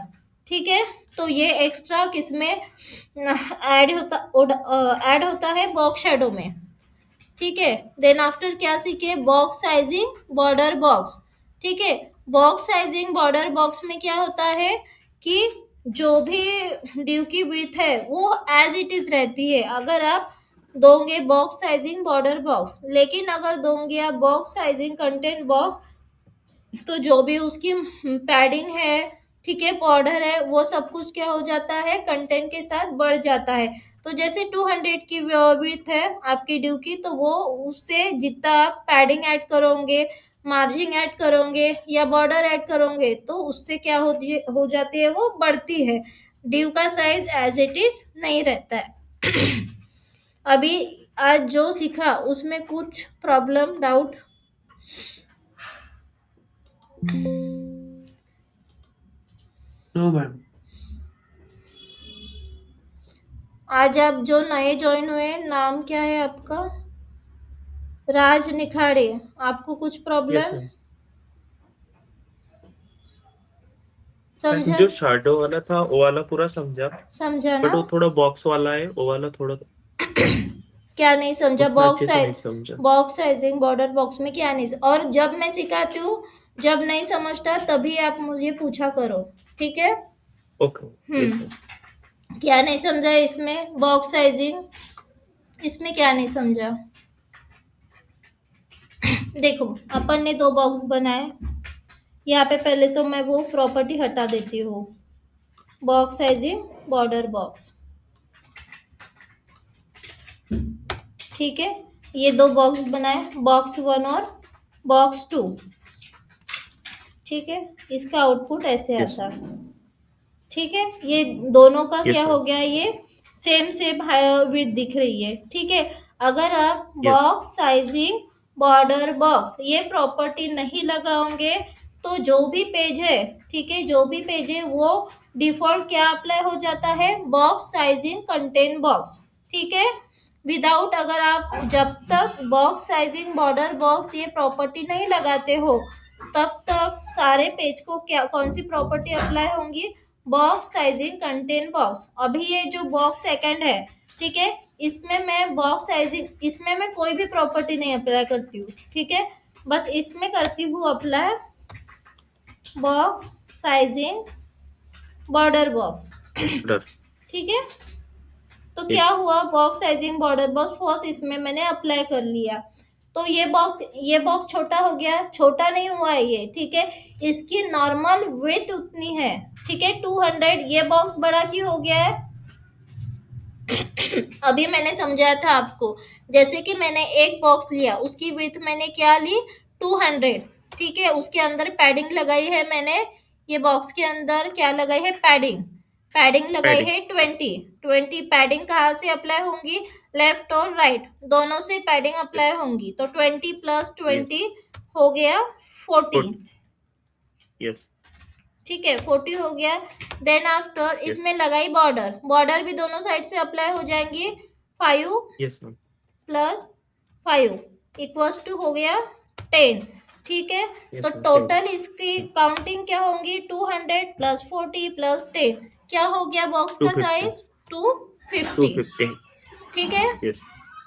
[SPEAKER 1] ठीक है। तो ये एक्स्ट्रा किसमें ऐड होता है? बॉक्स शैडो में, ठीक है। देन आफ्टर क्या सीखे? बॉक्स साइजिंग, बॉर्डर बॉक्स, ठीक है। बॉक्स साइजिंग, बॉर्डर बॉक्स में क्या होता है कि जो भी ड्यू की विड्थ है वो एज इट इज रहती है अगर आप दोगे बॉक्स साइजिंग बॉर्डर बॉक्स। लेकिन अगर दोगे आप बॉक्स साइजिंग कंटेंट बॉक्स, तो जो भी उसकी पैडिंग है, ठीक है, बॉर्डर है, वो सब कुछ क्या हो जाता है? कंटेंट के साथ बढ़ जाता है। तो जैसे 200 की विड्थ है आपकी ड्यू की, तो वो उससे जितना आप पैडिंग ऐड करोगे, मार्जिन ऐड करोगे या बॉर्डर ऐड करोगे, तो उससे क्या हो जाती है? वो बढ़ती है। ड्यू का साइज एज इट इज नहीं रहता है। अभी आज जो सीखा उसमें कुछ प्रॉब्लम, डाउट?
[SPEAKER 4] No ma'am.
[SPEAKER 1] आज आप जो नए ज्वाइन हुए, नाम क्या है आपका? राज निखाड़े। आपको कुछ
[SPEAKER 5] यस
[SPEAKER 1] प्रॉब्लम
[SPEAKER 5] मैम।
[SPEAKER 1] समझा?
[SPEAKER 5] जो शैडो वाला था वो वाला पूरा समझा,
[SPEAKER 1] समझा
[SPEAKER 5] बट
[SPEAKER 1] ना?
[SPEAKER 5] वो थोड़ा बॉक्स वाला है, वो वाला थोड़ा
[SPEAKER 1] क्या नहीं समझा?
[SPEAKER 5] उतना अच्छे से नहीं समझा।
[SPEAKER 1] बॉक्स साइजिंग बॉर्डर बॉक्स में क्या नहीं और जब मैं सिखाती हूँ, जब नहीं समझता तभी आप मुझे पूछा करो, ठीक है।
[SPEAKER 5] Okay yes ma'am.
[SPEAKER 1] क्या नहीं समझा इसमें? बॉक्स साइजिंग, इसमें क्या नहीं समझा? देखो, अपन ने 2 बॉक्स बनाए, यहाँ पे पहले तो मैं वो प्रॉपर्टी हटा देती हूँ, बॉक्स साइजिंग बॉर्डर बॉक्स, ठीक है। ये 2 बॉक्स बनाए, बॉक्स 1 और बॉक्स 2, ठीक है। इसका आउटपुट ऐसे
[SPEAKER 5] Yes.
[SPEAKER 1] आता, ठीक है। ये दोनों का
[SPEAKER 5] Yes,
[SPEAKER 1] क्या
[SPEAKER 5] ma'am.
[SPEAKER 1] हो गया? ये सेम विड्थ दिख रही है, ठीक है। अगर आप
[SPEAKER 5] Yes.
[SPEAKER 1] Box sizing border box ये प्रॉपर्टी नहीं लगाओगे, तो जो भी पेज है, ठीक है, जो भी पेज है वो डिफॉल्ट क्या अप्लाई हो जाता है? बॉक्स साइजिंग कंटेंट बॉक्स, ठीक है। विदाउट, अगर आप जब तक बॉक्स साइजिंग बॉर्डर बॉक्स ये प्रॉपर्टी नहीं लगाते हो, तब तक सारे पेज को क्या, कौन सी प्रॉपर्टी अप्लाई होंगी? Box sizing content box. अभी ये जो बॉक्स सेकंड है, ठीक है, इसमें मैं बॉक्स साइजिंग, इसमें मैं कोई भी प्रॉपर्टी नहीं अप्लाई करती हूँ, ठीक है। बस इसमें करती हूँ apply box sizing border box,
[SPEAKER 5] डर
[SPEAKER 1] ठीक है। तो क्या हुआ? Box sizing border box first इसमें मैंने अप्लाई कर लिया, तो ये बॉक्स छोटा हो गया, छोटा नहीं हुआ है ये, ठीक है। इसकी नॉर्मल विड्थ उतनी है, ठीक है, 200। ये बॉक्स बड़ा क्यों हो गया है? अभी मैंने समझाया था आपको, जैसे कि मैंने एक बॉक्स लिया, उसकी विड्थ मैंने क्या ली? 200, ठीक है। उसके अंदर पैडिंग लगाई है मैंने, ये बॉक्स के अंदर क्या लगाई है? पैडिंग लगाई है 20 पैडिंग कहाँ से अप्लाई होंगी? लेफ्ट और राइट दोनों से पैडिंग अप्लाई होंगी, तो 20 + 20 हो गया 40,
[SPEAKER 5] यस
[SPEAKER 1] ठीक है, 40 हो गया। देन आफ्टर इसमें लगाई बॉर्डर भी दोनों साइड से अप्लाई हो जाएंगी, 5
[SPEAKER 5] यस मैम
[SPEAKER 1] + 5 = हो गया 10, ठीक है।
[SPEAKER 5] Yes,
[SPEAKER 1] तो
[SPEAKER 5] ma'am.
[SPEAKER 1] टोटल इसकी काउंटिंग क्या होंगी? 200 + 40 + 10, क्या हो गया बॉक्स का
[SPEAKER 5] 250.
[SPEAKER 1] साइज? 250,
[SPEAKER 5] 250
[SPEAKER 1] ठीक है।
[SPEAKER 5] यस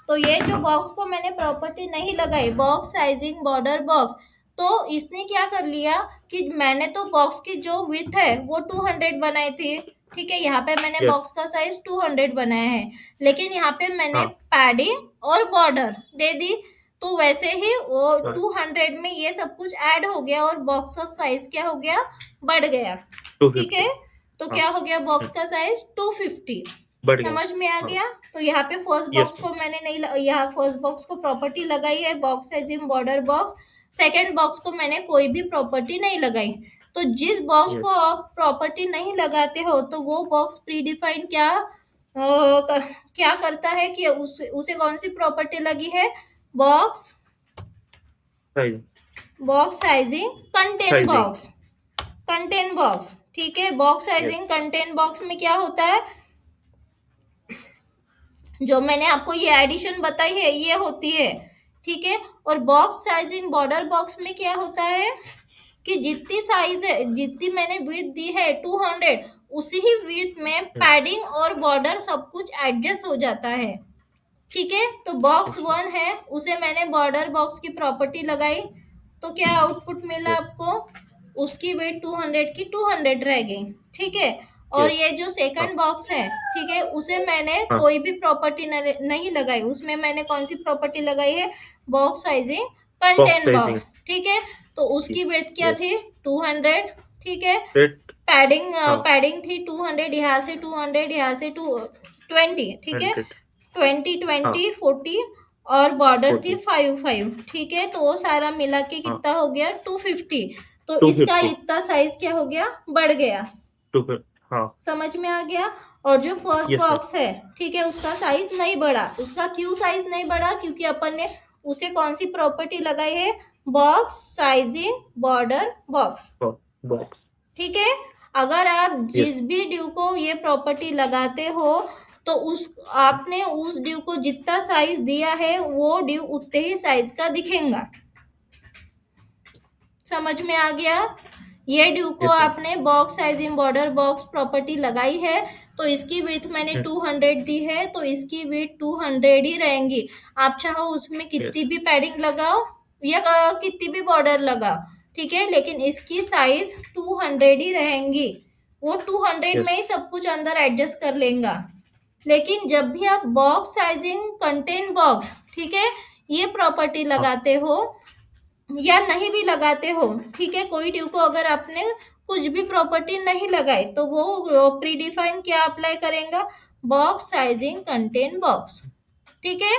[SPEAKER 1] तो ये जो
[SPEAKER 5] हाँ
[SPEAKER 1] बॉक्स को मैंने प्रॉपर्टी नहीं लगाई, बॉक्स साइजिंग बॉर्डर बॉक्स, तो इसने क्या कर लिया कि मैंने तो बॉक्स की जो विड्थ है वो 200 बनाई थी, ठीक है। यहाँ पे मैंने
[SPEAKER 5] यस
[SPEAKER 1] बॉक्स का साइज 200 बनाया है, लेकिन यहाँ पे मैंने
[SPEAKER 5] हाँ
[SPEAKER 1] पैडिंग और बॉर्डर दे दी, तो वैसे ही वो
[SPEAKER 5] हाँ
[SPEAKER 1] 200 में ये सब कुछ ऐड हो गया और बॉक्स का साइज क्या हो गया, बढ़ गया, ठीक
[SPEAKER 5] 250
[SPEAKER 1] है। तो
[SPEAKER 5] हाँ
[SPEAKER 1] क्या हो गया, बॉक्स का साइज 250,
[SPEAKER 5] बढ़ गया
[SPEAKER 1] समझ में आ
[SPEAKER 5] हाँ
[SPEAKER 1] गया। तो यहाँ पे फर्स्ट
[SPEAKER 5] यस
[SPEAKER 1] बॉक्स को मैंने नहीं, यहाँ फर्स्ट बॉक्स को प्रॉपर्टी लगाई है box sizing border box, second box को मैंने कोई भी प्रॉपर्टी नहीं लगाई। तो जिस बॉक्स को
[SPEAKER 5] यस
[SPEAKER 1] आप प्रॉपर्टी नहीं लगाते हो तो वो बॉक्स प्री डिफाइंड क्या करता है कि उसे कौन सी प्रॉपर्टी लगी है, box
[SPEAKER 5] size
[SPEAKER 1] box sizing contain
[SPEAKER 5] sizing
[SPEAKER 1] box, contain box, ठीक है। Box
[SPEAKER 5] yes
[SPEAKER 1] sizing contain box में क्या होता है, जो मैंने आपको ये एडिशन बताई है ये होती है, ठीक है। और बॉक्स साइजिंग बॉर्डर बॉक्स में क्या होता है कि जितनी साइज है, जितनी मैंने विड्थ दी है 200, उसी ही विड्थ में पैडिंग और बॉर्डर सब कुछ एडजस्ट हो जाता है, ठीक है। तो बॉक्स
[SPEAKER 5] यस
[SPEAKER 1] 1 है, उसे मैंने बॉर्डर बॉक्स की प्रॉपर्टी लगाई, तो क्या आउटपुट मिला
[SPEAKER 5] यस
[SPEAKER 1] आपको, उसकी वेट 200 की 200 रह गई, ठीक है। और
[SPEAKER 5] यस
[SPEAKER 1] ये जो
[SPEAKER 5] हाँ
[SPEAKER 1] सेकंड बॉक्स है, ठीक है, उसे मैंने
[SPEAKER 5] हाँ
[SPEAKER 1] कोई भी प्रॉपर्टी नहीं लगाई, उसमें मैंने कौन सी प्रॉपर्टी लगाई है, box sizing
[SPEAKER 5] box
[SPEAKER 1] contain
[SPEAKER 5] sizing
[SPEAKER 1] box, ठीक है। तो उसकी वेट क्या
[SPEAKER 5] यस
[SPEAKER 1] थी, 200, ठीक है।
[SPEAKER 5] रेट
[SPEAKER 1] पैडिंग
[SPEAKER 5] हाँ
[SPEAKER 1] पैडिंग थी 200, यहाँ से 200, यहाँ से 220, ठीक है।
[SPEAKER 5] 100
[SPEAKER 1] 20
[SPEAKER 5] हाँ
[SPEAKER 1] 20 40 और बॉर्डर थी
[SPEAKER 5] 40
[SPEAKER 1] 5 5, ठीक है। तो वो सारा मिला के
[SPEAKER 5] हाँ
[SPEAKER 1] कितना हो गया, 250। तो इसका
[SPEAKER 5] 250
[SPEAKER 1] इतना साइज क्या हो गया, बढ़ गया,
[SPEAKER 5] 250 हाँ
[SPEAKER 1] समझ में आ गया। और जो फर्स्ट
[SPEAKER 5] यस मैम
[SPEAKER 1] बॉक्स है, ठीक है, उसका साइज नहीं बढ़ा, उसका क्यों साइज नहीं बढ़ा, क्योंकि अपन ने उसे कौन सी प्रॉपर्टी लगाई है, box sizing border box,
[SPEAKER 5] box
[SPEAKER 1] ठीक है। अगर आप
[SPEAKER 5] यस
[SPEAKER 1] जिस भी ड्यू को ये प्रॉपर्टी लगाते हो तो उस आपने उस ड्यू को जितना साइज दिया है वो ड्यू उतने ही साइज का दिखेगा, समझ में आ गया। ये ड्यू को
[SPEAKER 5] यस मैम
[SPEAKER 1] आपने box sizing border box property लगाई है, तो इसकी विड्थ मैंने 200 दी है, तो इसकी विड्थ 200 ही रहेंगी। आप चाहो उसमें
[SPEAKER 5] यस
[SPEAKER 1] कितनी भी पैडिंग लगाओ या कितनी भी बॉर्डर लगाओ, ठीक है, लेकिन इसकी साइज 200 ही रहेंगी, वो 200
[SPEAKER 5] यस
[SPEAKER 1] में ही सब कुछ अंदर एडजस्ट कर लेगा। लेकिन जब भी आप बॉक्स साइजिंग कंटेन बॉक्स, ठीक है, ये प्रॉपर्टी
[SPEAKER 5] हाँ
[SPEAKER 1] लगाते हो या नहीं भी लगाते हो, ठीक है, कोई ड्यू को अगर आपने कुछ भी प्रॉपर्टी नहीं लगाई तो वो प्री डिफाइंड क्या अप्लाई करेगा, बॉक्स साइजिंग कंटेन बॉक्स, ठीक है।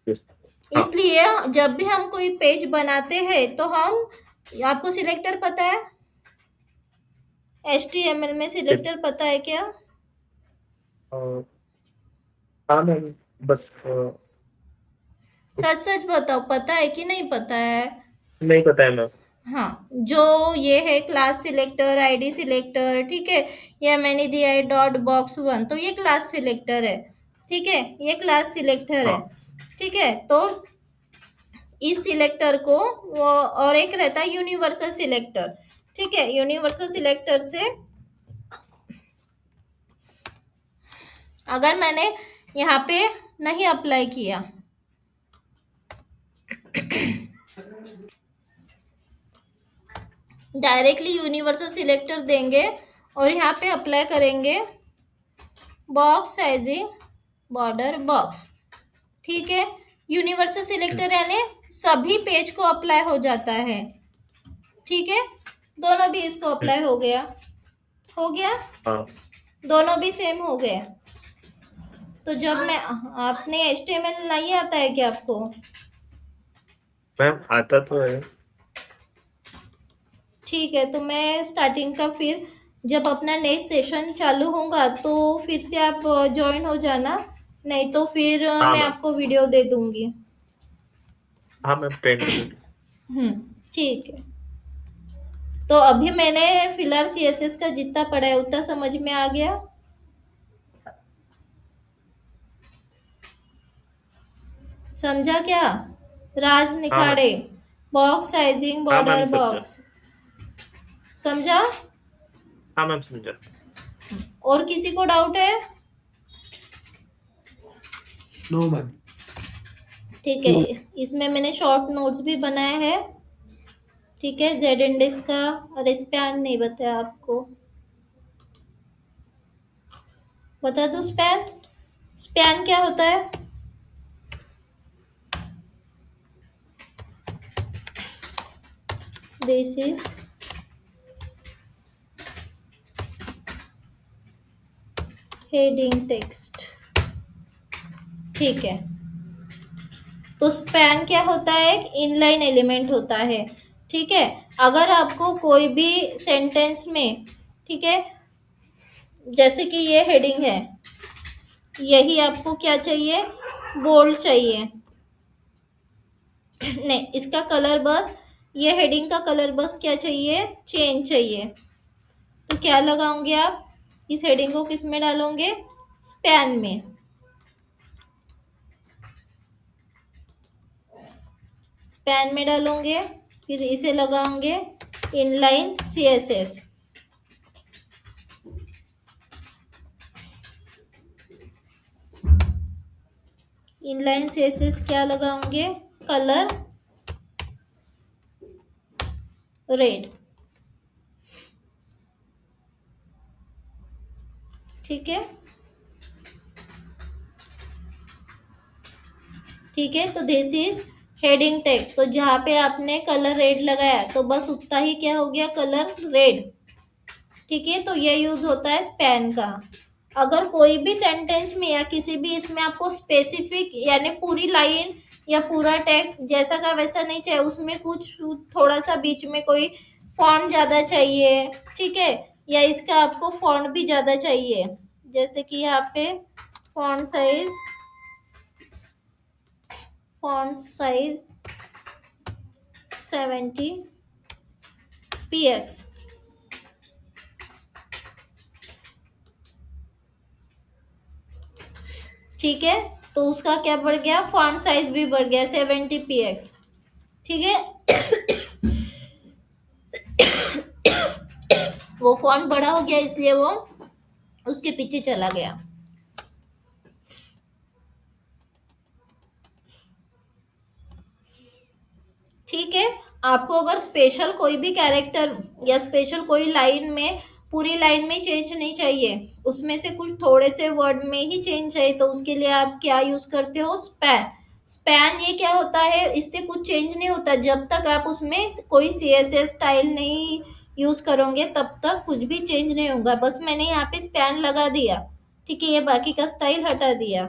[SPEAKER 5] यस हाँ
[SPEAKER 1] इसलिए जब भी हम कोई पेज बनाते हैं तो हम, आपको सिलेक्टर पता है, HTML में सिलेक्टर पता है क्या,
[SPEAKER 5] हाँ मैम बस
[SPEAKER 1] सच सच बताओ, पता है कि नहीं पता है।
[SPEAKER 5] नहीं पता है मैम
[SPEAKER 1] हाँ, जो ये है क्लास सिलेक्टर, आईडी सिलेक्टर, ठीक है, या मैंने दिया है डॉट बॉक्स 1, तो ये क्लास सिलेक्टर है, ठीक है, ये क्लास सिलेक्टर है,
[SPEAKER 5] हाँ
[SPEAKER 1] ठीक है। तो इस सिलेक्टर को वो, और एक रहता है यूनिवर्सल सिलेक्टर, ठीक है, यूनिवर्सल सिलेक्टर से अगर मैंने यहाँ पे नहीं अप्लाई किया, डायरेक्टली यूनिवर्सल सिलेक्टर देंगे और यहाँ पे अप्लाई करेंगे बॉक्स साइजिंग बॉर्डर बॉक्स, ठीक है। यूनिवर्सल सिलेक्टर यानी सभी पेज को अप्लाई हो जाता है, ठीक है, दोनों भी इसको अप्लाई हो गया, हो गया,
[SPEAKER 5] हाँ
[SPEAKER 1] दोनों भी सेम हो गए। तो जब मैं, आपने HTML नहीं आता है क्या आपको,
[SPEAKER 5] मैम आता तो है
[SPEAKER 1] ठीक है, तो मैं स्टार्टिंग का फिर जब अपना नेक्स्ट सेशन चालू होगा तो फिर से आप ज्वाइन हो जाना, नहीं तो फिर
[SPEAKER 5] हाँ
[SPEAKER 1] मैं
[SPEAKER 5] मैम
[SPEAKER 1] आपको वीडियो दे दूंगी।
[SPEAKER 5] हाँ मैम 10 मिनट
[SPEAKER 1] ठीक है। तो अभी मैंने फिलहाल CSS का जितना पढ़ा है उतना समझ में आ गया, समझा क्या, राज
[SPEAKER 5] हाँ मैम
[SPEAKER 1] निखाड़े, बॉक्स साइजिंग
[SPEAKER 5] हाँ मैम
[SPEAKER 1] बॉर्डर
[SPEAKER 5] समझा
[SPEAKER 1] बॉक्स, समझा।
[SPEAKER 5] हाँ मैम समझा
[SPEAKER 1] और किसी को डाउट है,
[SPEAKER 4] नो मैम।
[SPEAKER 1] ठीक है, इसमें मैंने शॉर्ट नोट्स भी बनाए हैं। ठीक है, जेड इंडेक्स का और स्पैन नहीं बताया आपको। बता दो स्पैन, स्पैन क्या होता है? This is heading text. ठीक है, तो स्पैन क्या होता है? एक इनलाइन एलिमेंट होता है। ठीक है, अगर आपको कोई भी सेंटेंस में, ठीक है, जैसे कि ये हेडिंग है, यही आपको क्या चाहिए? बोल्ड चाहिए। नहीं, इसका कलर बस, ये हेडिंग का कलर बस क्या चाहिए? चेंज चाहिए। तो क्या लगाओगे आप? इस हेडिंग को किस में डालोगे? स्पैन में। स्पैन में डालोगे, फिर इसे लगाओगे इनलाइन सीएसएस। इनलाइन सीएसएस क्या लगाओगे? Colour red. ठीक है, ठीक है, तो दिस इज हेडिंग टेक्स्ट। तो जहाँ पे आपने कलर रेड लगाया तो बस उतना ही क्या हो गया? Colour red. ठीक है, तो ये यूज होता है स्पैन का। अगर कोई भी सेंटेंस में या किसी भी इसमें आपको स्पेसिफिक यानी पूरी लाइन या पूरा टेक्स्ट जैसा का वैसा नहीं चाहिए, उसमें कुछ थोड़ा सा बीच में कोई फॉन्ट ज़्यादा चाहिए, ठीक है, या इसका आपको फॉन्ट भी ज़्यादा चाहिए, जैसे कि यहाँ पे फॉन्ट साइज 70 px। ठीक है, तो उसका क्या बढ़ गया? फॉन्ट साइज भी बढ़ गया 70 px। ठीक है, वो फॉन्ट बड़ा हो गया इसलिए वो उसके पीछे चला गया। ठीक है, आपको अगर स्पेशल कोई भी कैरेक्टर या स्पेशल कोई लाइन में, पूरी लाइन में चेंज नहीं चाहिए, उसमें से कुछ थोड़े से वर्ड में ही चेंज चाहिए, तो उसके लिए आप क्या यूज करते हो? स्पैन। स्पैन ये क्या होता है? इससे कुछ चेंज नहीं होता जब तक आप उसमें कोई सीएसएस स्टाइल नहीं यूज करोगे, तब तक कुछ भी चेंज नहीं होगा। बस मैंने यहाँ पे स्पैन लगा दिया, ठीक है, ये बाकी का स्टाइल हटा दिया।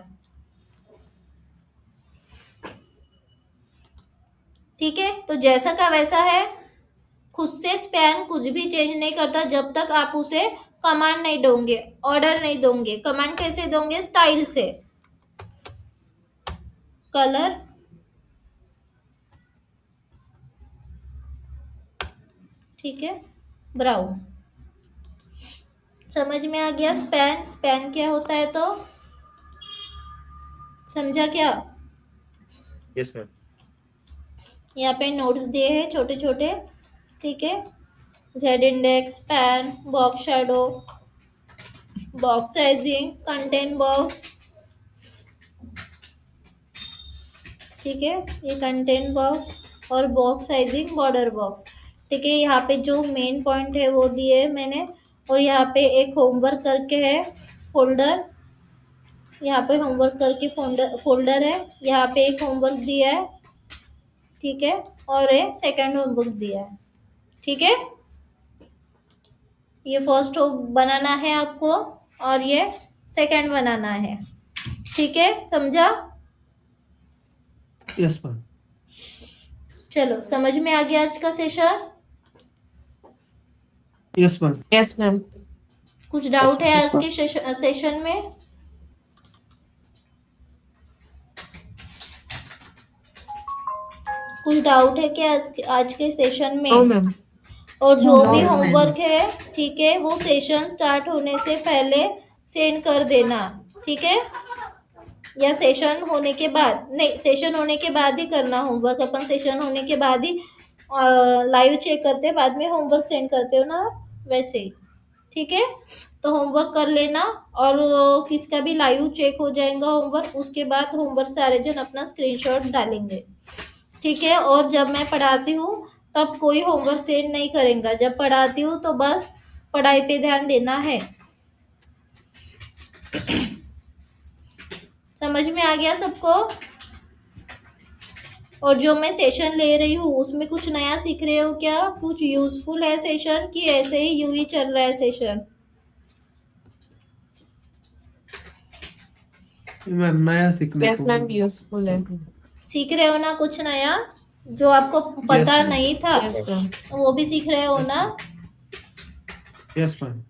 [SPEAKER 1] ठीक है, तो जैसा का वैसा है। खुद से स्पैन कुछ भी चेंज नहीं करता जब तक आप उसे कमांड नहीं दोगे, ऑर्डर नहीं दोगे। कमांड कैसे दोगे? स्टाइल से। कलर, ठीक है, ब्राउन। समझ में आ गया स्पैन? स्पैन क्या होता है तो समझा क्या?
[SPEAKER 5] Yes ma'am.
[SPEAKER 1] यहाँ पे नोट्स दिए हैं छोटे छोटे, ठीक है, Z index, span, box shadow, box sizing, content box. ठीक है, ये कंटेंट बॉक्स और बॉक्स साइजिंग, बॉर्डर बॉक्स। ठीक है, यहाँ पे जो मेन पॉइंट है वो दिए है मैंने, और यहाँ पे एक होमवर्क करके है फोल्डर, यहाँ पे होमवर्क करके फोल्डर है, यहाँ पे एक होमवर्क दिया है, ठीक है, और ये सेकंड होमवर्क दिया है। ठीक है, ये फर्स्ट बनाना है आपको और ये सेकंड बनाना है। ठीक है, समझा?
[SPEAKER 4] Yes ma'am.
[SPEAKER 1] चलो, समझ में आ गया आज का session?
[SPEAKER 4] Yes ma'am.
[SPEAKER 7] Yes, ma'am.
[SPEAKER 1] कुछ डाउट है आज के सेशन में? कुछ डाउट है क्या आज के सेशन में?
[SPEAKER 7] No, ma'am.
[SPEAKER 1] और जो
[SPEAKER 7] No,
[SPEAKER 1] भी
[SPEAKER 7] ma'am.
[SPEAKER 1] होमवर्क है, ठीक है, वो सेशन स्टार्ट होने से पहले सेंड कर देना, ठीक है, या सेशन होने के बाद? नहीं, सेशन होने के बाद ही करना होमवर्क। अपन सेशन होने के बाद ही लाइव चेक करते हैं, बाद में होमवर्क सेंड करते हो ना आप, वैसे ही। ठीक है, तो होमवर्क कर लेना, और किसका भी लाइव चेक हो जाएगा होमवर्क, उसके बाद होमवर्क सारे जन अपना स्क्रीनशॉट डालेंगे, ठीक है। और जब मैं पढ़ाती हूँ तब कोई होमवर्क सेंड नहीं करेगा, जब पढ़ाती हूँ तो बस पढ़ाई पे ध्यान देना है। समझ में आ गया सबको? और जो मैं सेशन ले रही हूँ उसमें कुछ नया सीख रहे हो क्या? कुछ यूजफुल है सेशन, कि ऐसे ही यूं ही चल रहा है सेशन?
[SPEAKER 4] मैम नया सीखने
[SPEAKER 7] यस
[SPEAKER 4] को
[SPEAKER 7] मैम, यूजफुल है।
[SPEAKER 1] सीख रहे हो ना कुछ नया, जो आपको पता
[SPEAKER 4] ma'am.
[SPEAKER 1] नहीं था
[SPEAKER 7] यस मैम।
[SPEAKER 1] वो भी सीख रहे हो ना?
[SPEAKER 4] Yes ma'am.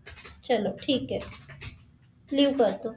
[SPEAKER 1] चलो ठीक है, लीव कर दो।